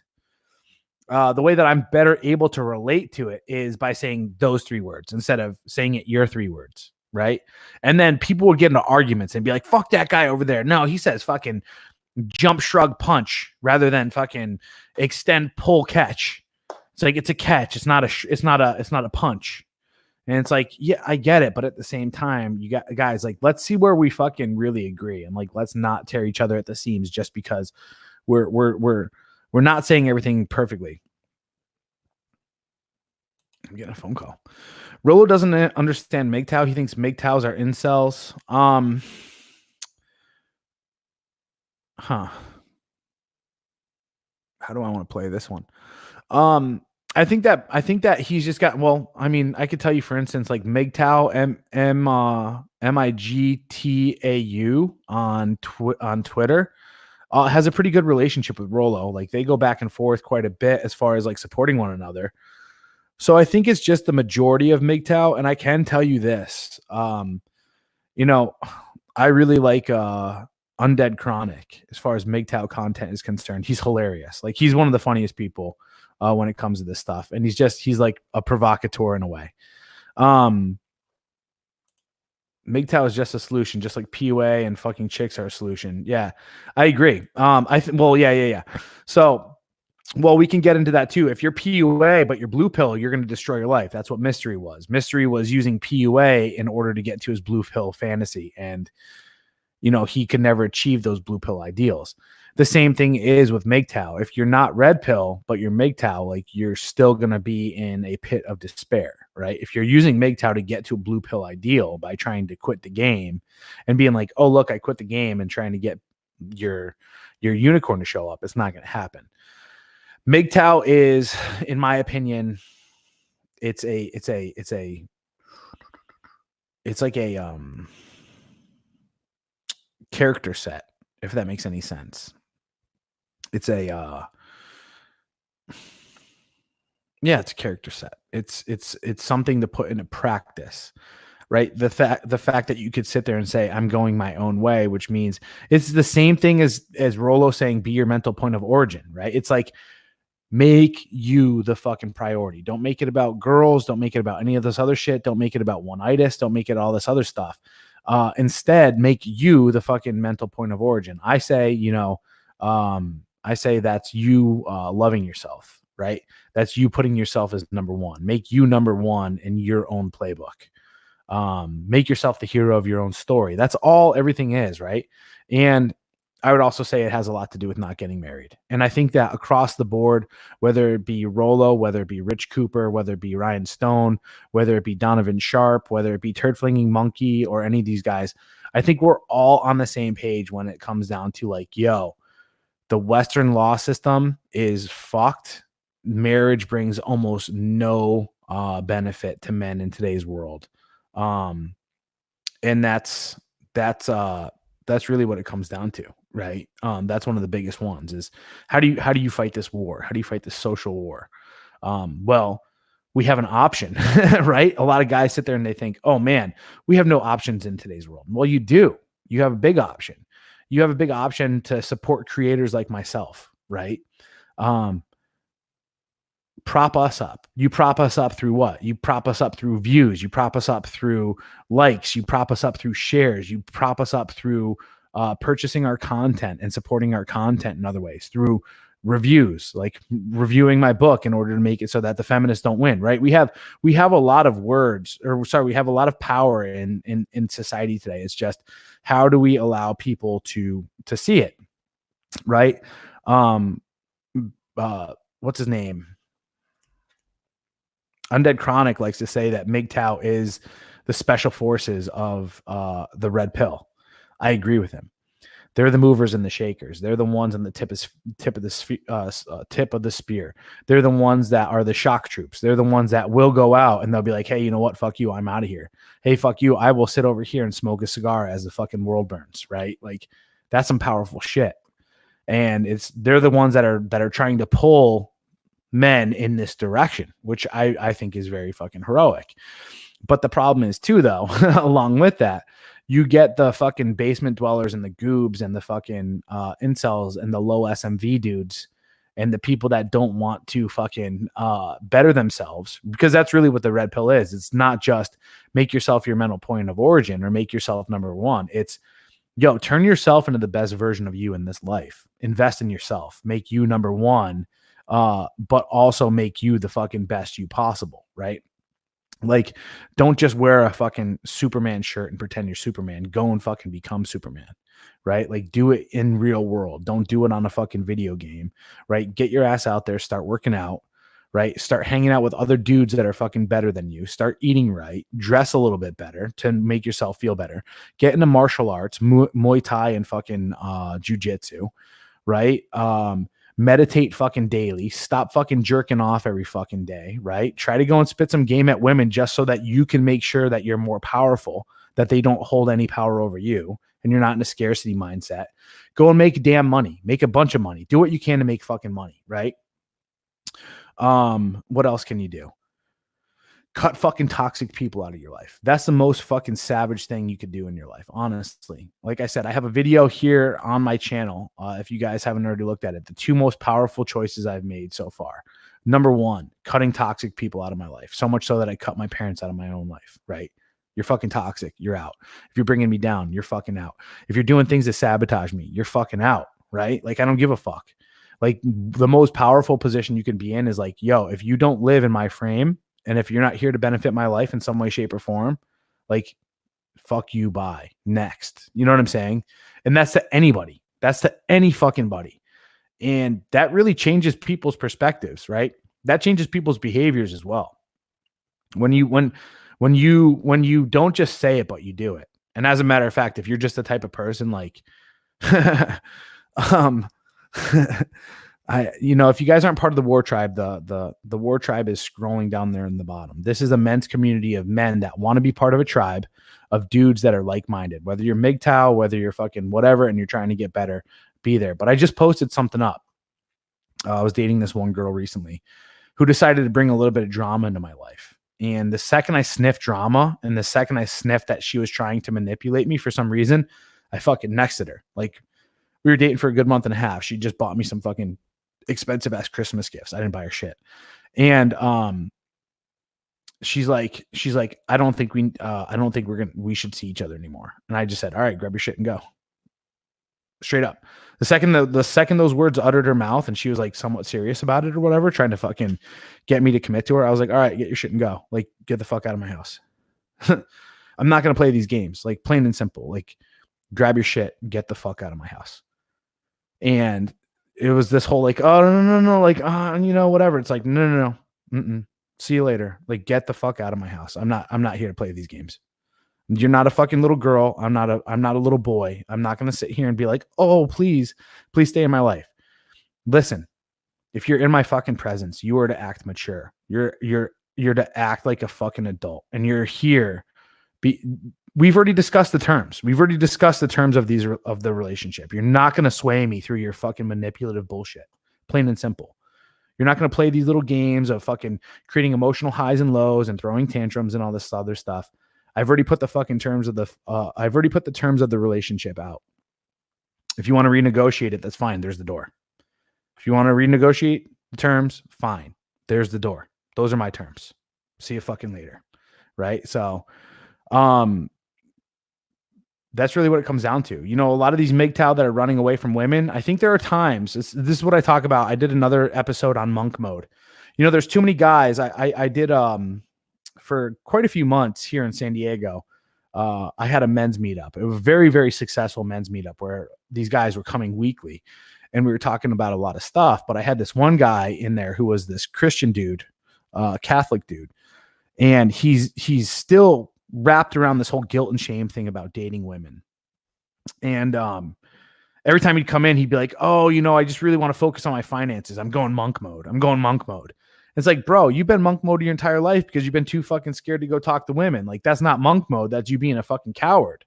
the way that I'm better able to relate to it is by saying those three words instead of saying it your three words. Right. And then people would get into arguments and be like, fuck that guy over there. No, he says fucking jump, shrug, punch rather than fucking extend, pull, catch. It's like, it's a catch. It's not a punch. And it's like, yeah, I get it. But at the same time, you got guys like, let's see where we fucking really agree. And like, let's not tear each other at the seams just because we're not saying everything perfectly. I'm getting a phone call. Rolo doesn't understand MGTOW. He thinks MGTOWs are incels. How do I want to play this one? I think that he's just got, well, I mean, I could tell you, for instance, like MGTOW, MIGTAU on Twitter, has a pretty good relationship with Rolo. Like they go back and forth quite a bit as far as like supporting one another. So I think it's just the majority of MGTOW. And I can tell you this, I really like Undead Chronic as far as MGTOW content is concerned. He's hilarious. Like he's one of the funniest people when it comes to this stuff. And he's like a provocateur in a way. MGTOW is just a solution, just like PUA and fucking chicks are a solution. Yeah, I agree. Yeah. So, well, we can get into that too. If you're PUA, but you're blue pill, you're going to destroy your life. That's what Mystery was. Mystery was using PUA in order to get to his blue pill fantasy. And, he could never achieve those blue pill ideals. The same thing is with MGTOW. If you're not red pill, but you're MGTOW, like you're still going to be in a pit of despair, right? If you're using MGTOW to get to a blue pill ideal by trying to quit the game and being like, oh, look, I quit the game and trying to get your unicorn to show up, it's not going to happen. MGTOW is, in my opinion, it's like a character set, if that makes any sense. It's a it's a character set. It's something to put into practice. right? The fact that you could sit there and say, I'm going my own way, which means it's the same thing as Rollo saying, be your mental point of origin, right? It's like, make you the fucking priority. Don't make it about girls. Don't make it about any of this other shit. Don't make it about one-itis. Don't make it all this other stuff. Instead, make you the fucking mental point of origin. I say, I say that's you loving yourself, right? That's you putting yourself as number one. Make you number one in your own playbook. Make yourself the hero of your own story. That's all everything is, right? And I would also say it has a lot to do with not getting married. And I think that across the board, whether it be Rollo, whether it be Rich Cooper, whether it be Ryan Stone, whether it be Donovan Sharp, whether it be Turd Flinging Monkey or any of these guys, I think we're all on the same page when it comes down to like, yo, the Western law system is fucked. Marriage brings almost no benefit to men in today's world. And that's really what it comes down to, right? That's one of the biggest ones is how do you fight this war? How do you fight this social war? Well, we have an option, right? A lot of guys sit there and they think, oh man, we have no options in today's world. Well, you do. You have a big option. You have a big option to support creators like myself, right? Prop us up. You prop us up through what? You prop us up through views. You prop us up through likes. You prop us up through shares. You prop us up through purchasing our content and supporting our content in other ways, through reviews, like reviewing my book in order to make it so that the feminists don't win, right? We have a lot of words, or sorry, we have a lot of power in society today. It's just how do we allow people to see it, right? What's his name? Undead Chronic likes to say that MGTOW is the special forces of the red pill. I agree with him. They're the movers and the shakers. They're the ones on the tip of the spear. They're the ones that are the shock troops. They're the ones that will go out and they'll be like, hey, you know what? Fuck you. I'm out of here. Hey, fuck you. I will sit over here and smoke a cigar as the fucking world burns, right? Like that's some powerful shit. And they're the ones that are trying to pull men in this direction, which I think is very fucking heroic. But the problem is too, though, along with that, you get the fucking basement dwellers and the goobs and the fucking incels and the low SMV dudes and the people that don't want to fucking better themselves, because that's really what the red pill is. It's not just make yourself your mental point of origin or make yourself number one. It's, yo, turn yourself into the best version of you in this life. Invest in yourself. Make you number one. But also make you the fucking best you possible, right? Like, don't just wear a fucking Superman shirt and pretend you're Superman. Go and fucking become Superman, right? Like, do it in real world. Don't do it on a fucking video game, right? Get your ass out there, start working out, right? Start hanging out with other dudes that are fucking better than you. Start eating right. Dress a little bit better to make yourself feel better. Get into martial arts, Muay Thai and fucking jiu-jitsu, right? Meditate fucking daily. Stop fucking jerking off every fucking day, right? Try to go and spit some game at women just so that you can make sure that you're more powerful, that they don't hold any power over you, and you're not in a scarcity mindset. Go and make damn money. Make a bunch of money. Do what you can to make fucking money, right? What else can you do? Cut fucking toxic people out of your life. That's the most fucking savage thing you could do in your life, honestly. Like I said, I have a video here on my channel. If you guys haven't already looked at it, the two most powerful choices I've made so far. Number one, cutting toxic people out of my life. So much so that I cut my parents out of my own life, right? You're fucking toxic. You're out. If you're bringing me down, you're fucking out. If you're doing things to sabotage me, you're fucking out, right? Like, I don't give a fuck. Like, the most powerful position you can be in is like, yo, if you don't live in my frame, and if you're not here to benefit my life in some way, shape, or form, like, fuck you, bye. Next. You know what I'm saying? And that's to anybody. That's to any fucking buddy. And that really changes people's perspectives, right? That changes people's behaviors as well. When you don't just say it, but you do it. And as a matter of fact, if you're just the type of person like, if you guys aren't part of the WarTribe, the WarTribe is scrolling down there in the bottom. This is a men's community of men that want to be part of a tribe of dudes that are like-minded. Whether you're MGTOW, whether you're fucking whatever, and you're trying to get better, be there. But I just posted something up. I was dating this one girl recently who decided to bring a little bit of drama into my life. And the second I sniffed drama and the second I sniffed that she was trying to manipulate me for some reason, I fucking nexted her. Like, we were dating for a good month and a half. She just bought me some fucking expensive ass Christmas gifts. I didn't buy her shit. And she's like, I don't think we should see each other anymore. And I just said, all right, grab your shit and go. Straight up. The second those words uttered her mouth and she was like somewhat serious about it or whatever, trying to fucking get me to commit to her, I was like, all right, get your shit and go. Like, get the fuck out of my house. I'm not going to play these games. Like, plain and simple. Like, grab your shit, get the fuck out of my house. And it was this whole like, oh, no, like, whatever. It's like, no. See you later. Like, get the fuck out of my house. I'm not here to play these games. You're not a fucking little girl. I'm not a little boy. I'm not going to sit here and be like, oh, please stay in my life. Listen, if you're in my fucking presence, you are to act mature. You're to act like a fucking adult, and you're here. We've already discussed the terms. We've already discussed the terms of the relationship. You're not going to sway me through your fucking manipulative bullshit. Plain and simple. You're not going to play these little games of fucking creating emotional highs and lows and throwing tantrums and all this other stuff. I've already put the fucking terms of the terms of the relationship out. If you want to renegotiate it, that's fine. There's the door. If you want to renegotiate the terms, fine. There's the door. Those are my terms. See you fucking later. Right? So, that's really what it comes down to. A lot of these MGTOW that are running away from women, I think there are times, this is what I talk about. I did another episode on monk mode. There's too many guys. I did, for quite a few months here in San Diego, I had a men's meetup. It was a very, very successful men's meetup where these guys were coming weekly and we were talking about a lot of stuff. But I had this one guy in there who was this Christian dude, Catholic dude. And he's still wrapped around this whole guilt and shame thing about dating women. And every time he'd come in, he'd be like, oh, I just really want to focus on my finances. I'm going monk mode. It's like, bro, you've been monk mode your entire life because you've been too fucking scared to go talk to women. Like, that's not monk mode. That's you being a fucking coward.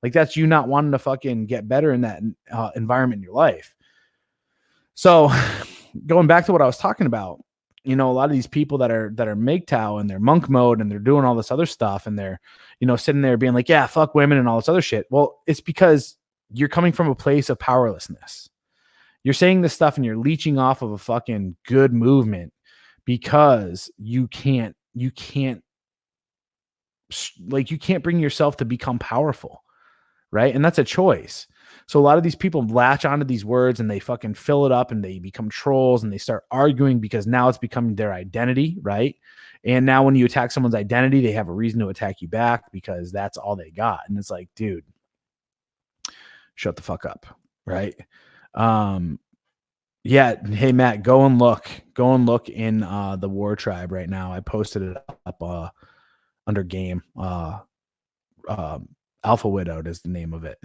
Like, that's you not wanting to fucking get better in that environment in your life. So going back to what I was talking about, a lot of these people that are MGTOW and they're monk mode and they're doing all this other stuff and they're, sitting there being like, yeah, fuck women and all this other shit. Well, it's because you're coming from a place of powerlessness. You're saying this stuff and you're leeching off of a fucking good movement because you can't bring yourself to become powerful. Right. And that's a choice. So a lot of these people latch onto these words and they fucking fill it up and they become trolls and they start arguing because now it's becoming their identity. Right. And now when you attack someone's identity, they have a reason to attack you back because that's all they got. And it's like, dude, shut the fuck up. Right. Yeah. Hey, Matt, go and look in the WarTribe right now. I posted it up under game. Alpha Widowed is the name of it.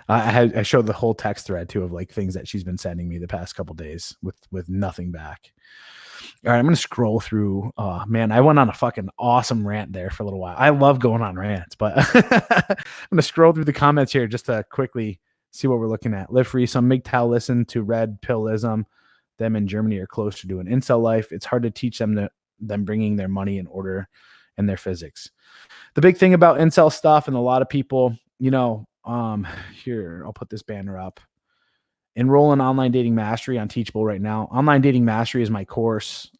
I showed the whole text thread too of like things that she's been sending me the past couple days with nothing back. All right, I'm gonna scroll through. Man, I went on a fucking awesome rant there for a little while. I love going on rants, but I'm gonna scroll through the comments here just to quickly see what we're looking at. Live free. Some MGTOW listen to red pillism. Them in Germany are closer to an incel life. It's hard to teach them bringing their money in order and their physics. The big thing about incel stuff and a lot of people, here, I'll put this banner up. Enroll in Online Dating Mastery on Teachable right now. Online Dating Mastery is my course.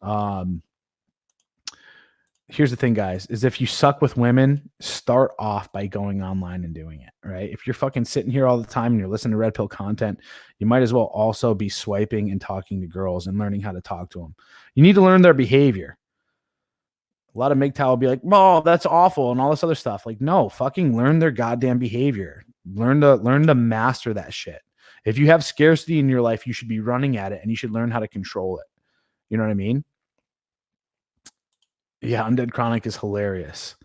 Here's the thing, guys, is if you suck with women, start off by going online and doing it, right? If you're fucking sitting here all the time and you're listening to red pill content, you might as well also be swiping and talking to girls and learning how to talk to them. You need to learn their behavior. A lot of MGTOW will be like, oh, that's awful and all this other stuff. Like, no, fucking learn their goddamn behavior. Learn to master that shit. If you have scarcity in your life, you should be running at it and you should learn how to control it. You know what I mean? Yeah, Undead Chronic is hilarious.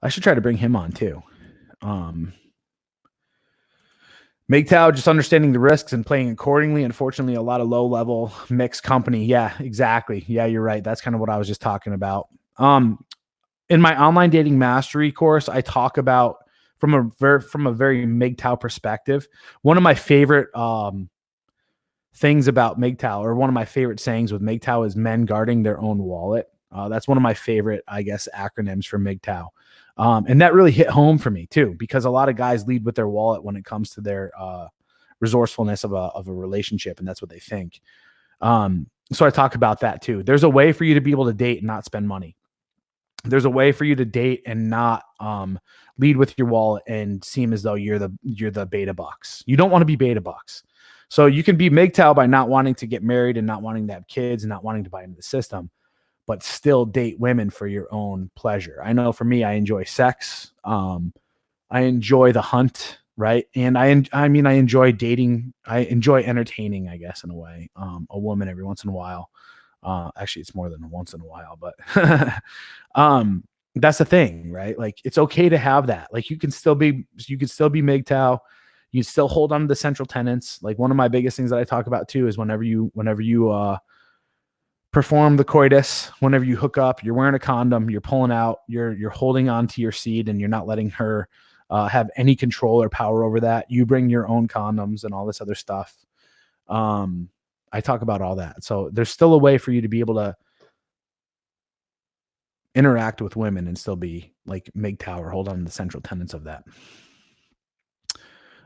I should try to bring him on too. MGTOW, just understanding the risks and playing accordingly. Unfortunately, a lot of low-level mixed company. Yeah, exactly. Yeah, you're right. That's kind of what I was just talking about. In my Online Dating Mastery course, I talk about from a very MGTOW perspective. One of my favorite things about MGTOW, or one of my favorite sayings with MGTOW, is men guarding their own wallet. That's one of my favorite, I guess, acronyms for MGTOW. And that really hit home for me too, because a lot of guys lead with their wallet when it comes to their resourcefulness of a relationship, and that's what they think. So I talk about that too. There's a way for you to be able to date and not spend money. There's a way for you to date and not lead with your wallet and seem as though you're the beta bucks. You don't want to be beta bucks. So you can be MGTOW by not wanting to get married and not wanting to have kids and not wanting to buy into the system, but still date women for your own pleasure. I know for me, I enjoy sex. I enjoy the hunt, right? And I enjoy dating. I enjoy entertaining, I guess, in a way, a woman every once in a while. Actually, it's more than once in a while, but that's the thing, right? Like, it's okay to have that. Like, you can still be MGTOW. You still hold on to the central tenets. Like, one of my biggest things that I talk about too is whenever you perform the coitus, whenever you hook up, you're wearing a condom, you're pulling out, you're holding on to your seed, and you're not letting her have any control or power over that. You bring your own condoms and all this other stuff. I talk about all that. So there's still a way for you to be able to interact with women and still be like MGTOW or hold on to the central tenets of that.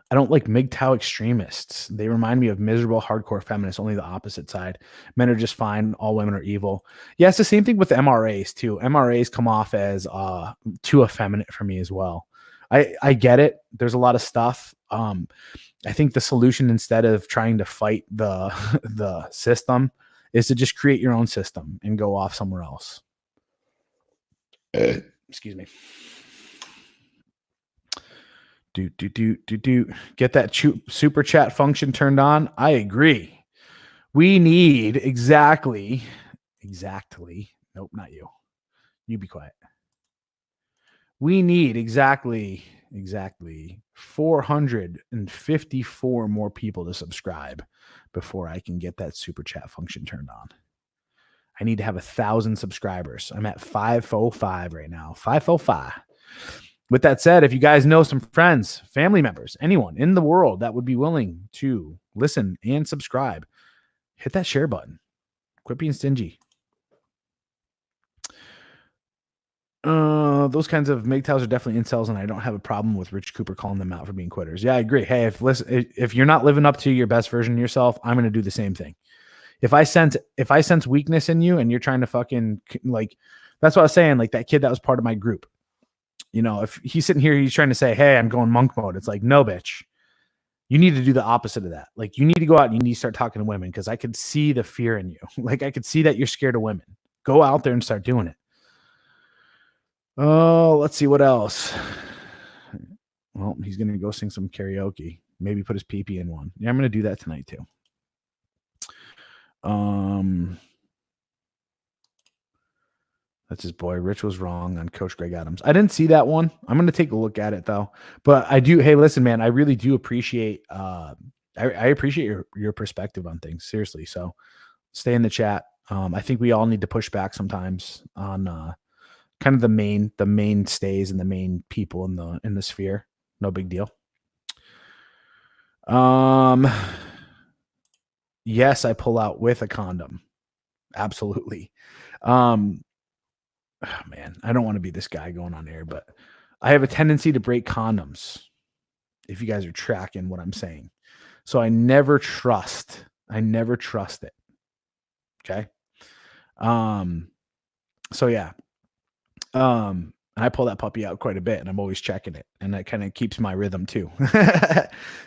I don't like MGTOW extremists. They remind me of miserable hardcore feminists, only the opposite side. Men are just fine. All women are evil. Yeah, it's the same thing with MRAs too. MRAs come off as too effeminate for me as well. I get it. There's a lot of stuff. I think the solution, instead of trying to fight the system, is to just create your own system and go off somewhere else. Excuse me. Get that super chat function turned on. I agree. We need exactly. Nope, not you. You be quiet. We need exactly 454 more people to subscribe before I can get that super chat function turned on. I need to have 1,000 subscribers. I'm at 505 right now. 505. With that said, if you guys know some friends, family members, anyone in the world that would be willing to listen and subscribe, hit that share button. Quit being stingy. Those kinds of MGTOWs are definitely incels, and I don't have a problem with Rich Cooper calling them out for being quitters. Yeah, I agree. Hey, if you're not living up to your best version of yourself, I'm going to do the same thing. If I sense weakness in you and you're trying to fucking, like, that's what I was saying, like that kid that was part of my group. You know, if he's sitting here, he's trying to say, hey, I'm going monk mode. It's like, no, bitch. You need to do the opposite of that. Like, you need to go out and you need to start talking to women, because I could see the fear in you. Like, I could see that you're scared of women. Go out there and start doing it. Oh, let's see what else. Well, he's going to go sing some karaoke. Maybe put his pee-pee in one. Yeah, I'm going to do that tonight too. That's his boy. Rich was wrong on Coach Greg Adams. I didn't see that one. I'm going to take a look at it though. But I do. Hey, listen, man, I really do appreciate, I appreciate your perspective on things. Seriously. So stay in the chat. I think we all need to push back sometimes on, kind of the mainstays and the main people in the sphere. No big deal. Yes, I pull out with a condom. Absolutely. Oh, man, I don't want to be this guy going on air, but I have a tendency to break condoms, if you guys are tracking what I'm saying. So I never trust it. Okay. So yeah. And I pull that puppy out quite a bit, and I'm always checking it, and that kind of keeps my rhythm too.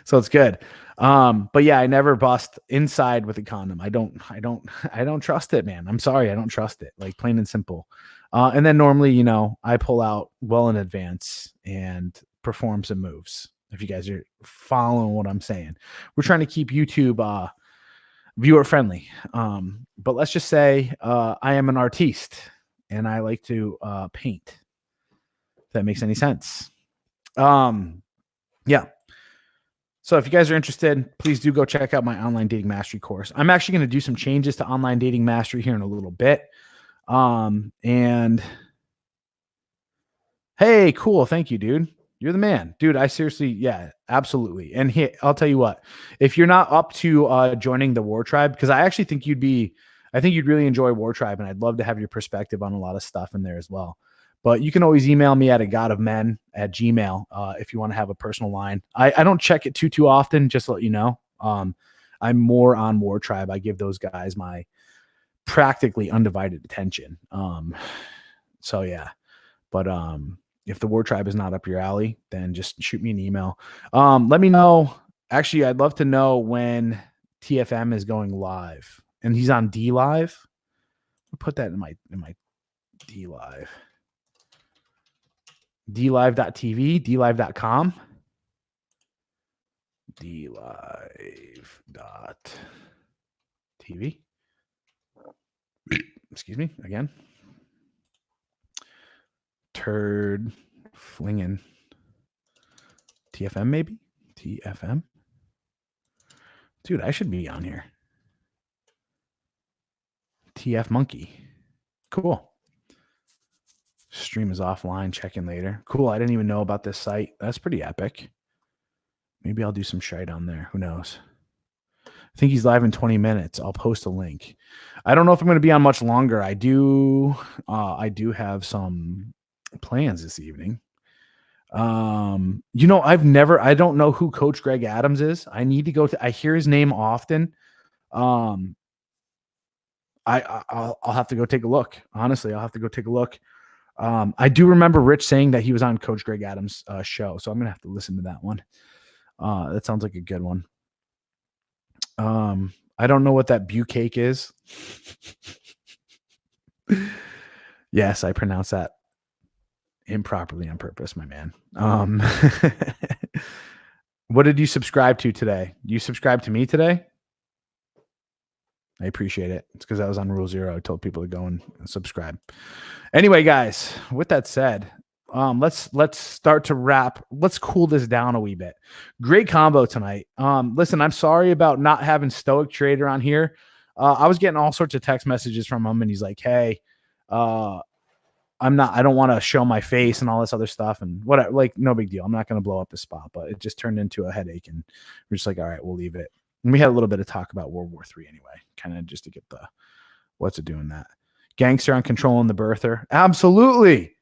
So it's good. But yeah, I never bust inside with a condom. I don't trust it, man. I'm sorry. I don't trust it, like, plain and simple. And then normally, you know, I pull out well in advance and perform some moves. If you guys are following what I'm saying, we're trying to keep YouTube, viewer friendly. But let's just say, I am an artiste and I like to, paint. If that makes any sense. Yeah. So if you guys are interested, please do go check out my online dating mastery course. I'm actually going to do some changes to online dating mastery here in a little bit. And hey, cool. Thank you, dude. You're the man, dude. I seriously, yeah, absolutely. And I'll tell you what, if you're not up to, joining the WarTribe, because I actually think you'd be I think you'd really enjoy WarTribe, and I'd love to have your perspective on a lot of stuff in there as well. But you can always email me at agodofmen@gmail if you want to have a personal line. I don't check it too often, just to let you know. I'm more on WarTribe. I give those guys my practically undivided attention. So yeah, but if the WarTribe is not up your alley, then just shoot me an email. Let me know. Actually, I'd love to know when TFM is going live, and he's on D Live. I'll put that in my D Live. DLive.tv, DLive.com. DLive.tv. Excuse me again. Turd flinging. TFM maybe? TFM? Dude, I should be on here. TF Monkey. Cool. Stream is offline. Check in later. Cool. I didn't even know about this site. That's pretty epic. Maybe I'll do some shite on there. Who knows? I think he's live in 20 minutes. I'll post a link. I don't know if I'm going to be on much longer. I do have some plans this evening. You know, I don't know who Coach Greg Adams is. I need to I hear his name often. I'll have to go take a look. Honestly, I'll have to go take a look. I do remember Rich saying that he was on Coach Greg Adams' show, so I'm gonna have to listen to that one. That sounds like a good one. I don't know what that Bucake is. Yes, I pronounced that improperly on purpose, my man. What did you subscribe to today? You subscribed to me today? I appreciate it. It's because I was on Rule 0. I told people to go and subscribe. Anyway, guys, with that said, let's start to wrap. Let's cool this down a wee bit. Great combo tonight. Listen, I'm sorry about not having Stoic Trader on here. I was getting all sorts of text messages from him, and he's like, "Hey, I don't want to show my face and all this other stuff, and whatever. Like, no big deal. I'm not going to blow up the spot." But it just turned into a headache, and we're just like, "All right, we'll leave it." And we had a little bit of talk about World War III anyway, kind of just to get the what's it doing that. Gangster on Controlling the Birther. Absolutely.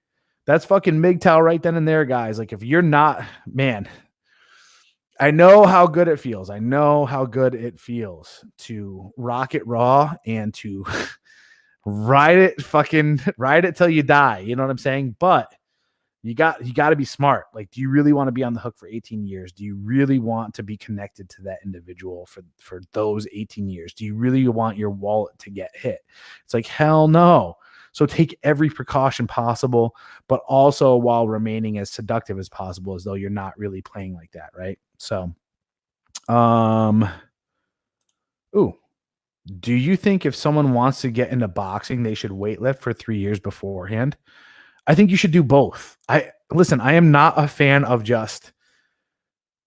That's fucking MGTOW right then and there, guys. Like, if you're not, man, I know how good it feels. I know how good it feels to rock it raw and to ride it till you die. You know what I'm saying? But you got to be smart. Like, do you really want to be on the hook for 18 years? Do you really want to be connected to that individual for those 18 years? Do you really want your wallet to get hit? It's like, hell no. So take every precaution possible, but also while remaining as seductive as possible, as though you're not really playing like that, right? So, do you think if someone wants to get into boxing, they should weightlift for 3 years beforehand? I think you should do both. I am not a fan of just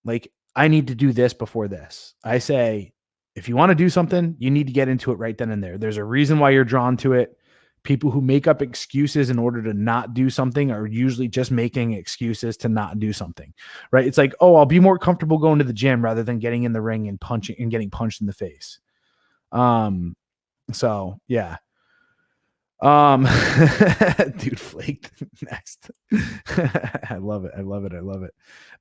like, I need to do this before this. I say, if you want to do something, you need to get into it right then and there. There's a reason why you're drawn to it. People who make up excuses in order to not do something are usually just making excuses to not do something, right? It's like, oh, I'll be more comfortable going to the gym rather than getting in the ring and getting punched in the face. So yeah. Dude flaked next. I love it.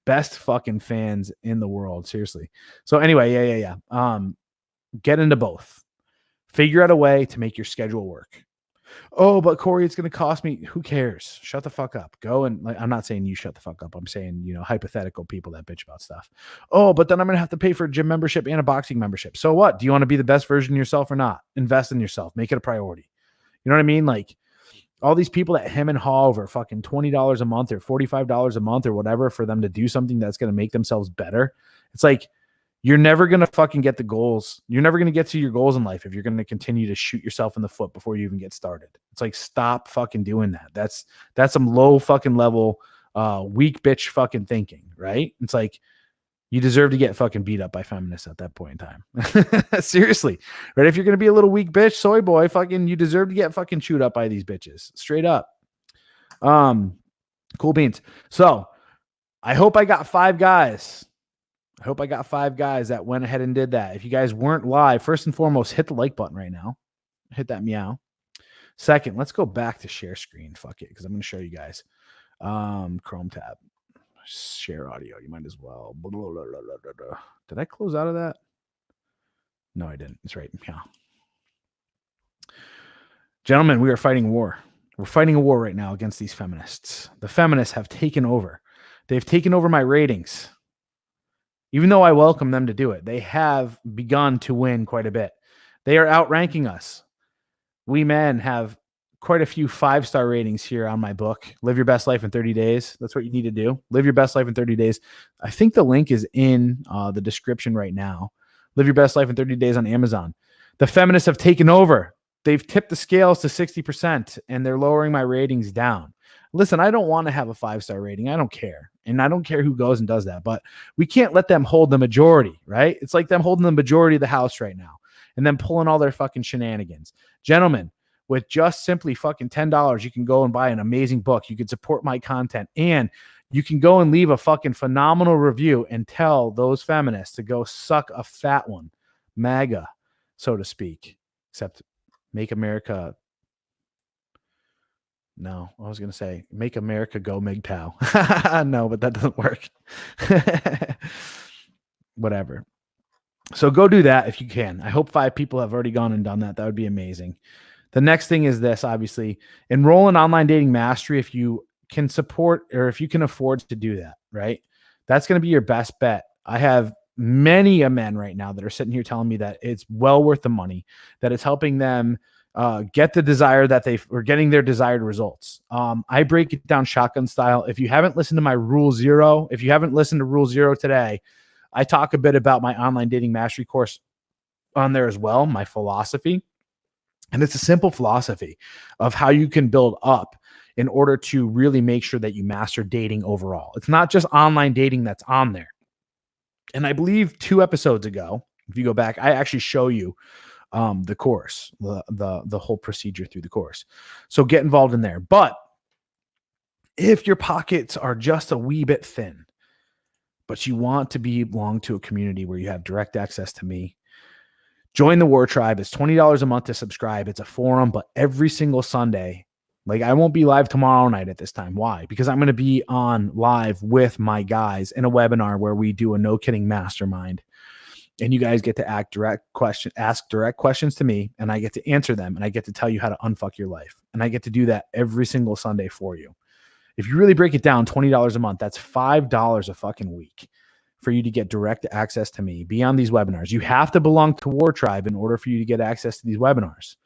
Best fucking fans in the world. Seriously. So anyway, yeah. Get into both. Figure out a way to make your schedule work. Oh, but Corey, it's going to cost me. Who cares? Shut the fuck up. Go and I'm not saying you shut the fuck up. I'm saying, hypothetical people that bitch about stuff. Oh, but then I'm going to have to pay for a gym membership and a boxing membership. So what? Do you want to be the best version of yourself or not? Invest in yourself. Make it a priority. You know what I mean? Like, all these people that hem and haw over fucking $20 a month or $45 a month or whatever for them to do something that's going to make themselves better. It's like, you're never going to fucking get the goals. You're never going to get to your goals in life if you're going to continue to shoot yourself in the foot before you even get started. It's like, stop fucking doing that. That's some low fucking level, weak bitch fucking thinking, right? It's like, you deserve to get fucking beat up by feminists at that point in time. Seriously, right? If you're going to be a little weak bitch, soy boy, fucking, you deserve to get fucking chewed up by these bitches. Straight up. Cool beans. So I hope I got 5 guys. That went ahead and did that. If you guys weren't live, first and foremost, hit the like button right now. Hit that meow. Second, let's go back to share screen. Fuck it, because I'm going to show you guys. Chrome tab. Share audio. You might as well. Did I close out of that? No, I didn't. It's right. Yeah. Gentlemen, we are fighting war. We're fighting a war right now against these feminists. The feminists have taken over. They've taken over my ratings. Even though I welcome them to do it, they have begun to win quite a bit. They are outranking us. We men have quite a few 5-star ratings here on my book. Live Your Best Life in 30 Days. That's what you need to do. Live Your Best Life in 30 Days. I think the link is in the description right now. Live Your Best Life in 30 Days on Amazon. The feminists have taken over. They've tipped the scales to 60% and they're lowering my ratings down. Listen, I don't want to have a 5-star rating. I don't care. And I don't care who goes and does that, but we can't let them hold the majority, right? It's like them holding the majority of the house right now and then pulling all their fucking shenanigans. Gentlemen, with just simply fucking $10, you can go and buy an amazing book. You can support my content and you can go and leave a fucking phenomenal review and tell those feminists to go suck a fat one. MAGA, so to speak, except make America. No, I was going to say make America go MGTOW. No, but that doesn't work. Whatever. So go do that if you can. I hope 5 people have already gone and done that. That would be amazing. The next thing is this, obviously, enroll in online dating mastery if you can support or if you can afford to do that, right? That's going to be your best bet. I have many men right now that are sitting here telling me that it's well worth the money, that it's helping them get the desire that or getting their desired results. I break it down shotgun style. If you haven't listened to my Rule Zero, if you haven't listened to Rule Zero today, I talk a bit about my online dating mastery course on there as well, my philosophy. And it's a simple philosophy of how you can build up in order to really make sure that you master dating overall. It's not just online dating that's on there. And I believe 2 episodes ago, if you go back, I actually show you the course, the whole procedure through the course. So get involved in there. But if your pockets are just a wee bit thin, but you want to belong to a community where you have direct access to me, join the WarTribe. It's $20 a month to subscribe. It's a forum, but every single Sunday, like I won't be live tomorrow night at this time. Why? Because I'm going to be on live with my guys in a webinar where we do a no kidding mastermind. And you guys get to ask direct questions to me, and I get to answer them, and I get to tell you how to unfuck your life. And I get to do that every single Sunday for you. If you really break it down, $20 a month, that's $5 a fucking week for you to get direct access to me, be on these webinars. You have to belong to WarTribe in order for you to get access to these webinars.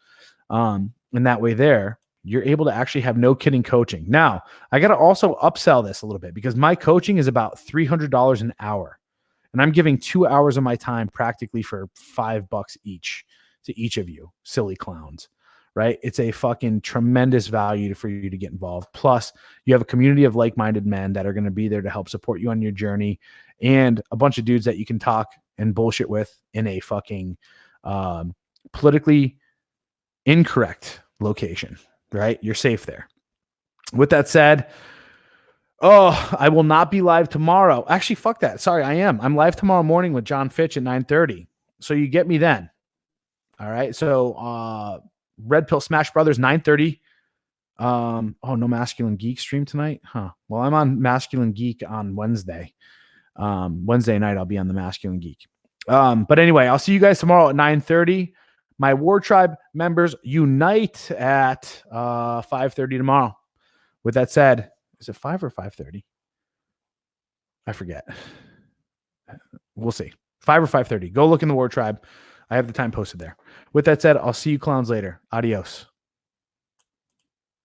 And that way there, you're able to actually have no kidding coaching. Now, I got to also upsell this a little bit because my coaching is about $300 an hour. And I'm giving 2 hours of my time practically for $5 each to each of you, silly clowns, right? It's a fucking tremendous value for you to get involved. Plus, you have a community of like-minded men that are going to be there to help support you on your journey, and a bunch of dudes that you can talk and bullshit with in a fucking politically incorrect location, right? You're safe there. With that said, I will not be live tomorrow. Actually, fuck that. Sorry, I am. I'm live tomorrow morning with John Fitch at 9:30. So you get me then. All right. So Red Pill Smash Brothers, 9:30. No Masculine Geek stream tonight? Huh. Well, I'm on Masculine Geek on Wednesday. Wednesday night, I'll be on the Masculine Geek. But anyway, I'll see you guys tomorrow at 9:30. My WarTribe members unite at 5:30 tomorrow. With that said, is it 5 or 5:30? I forget. We'll see. 5 or 5:30. Go look in the WarTribe. I have the time posted there. With that said, I'll see you clowns later. Adios.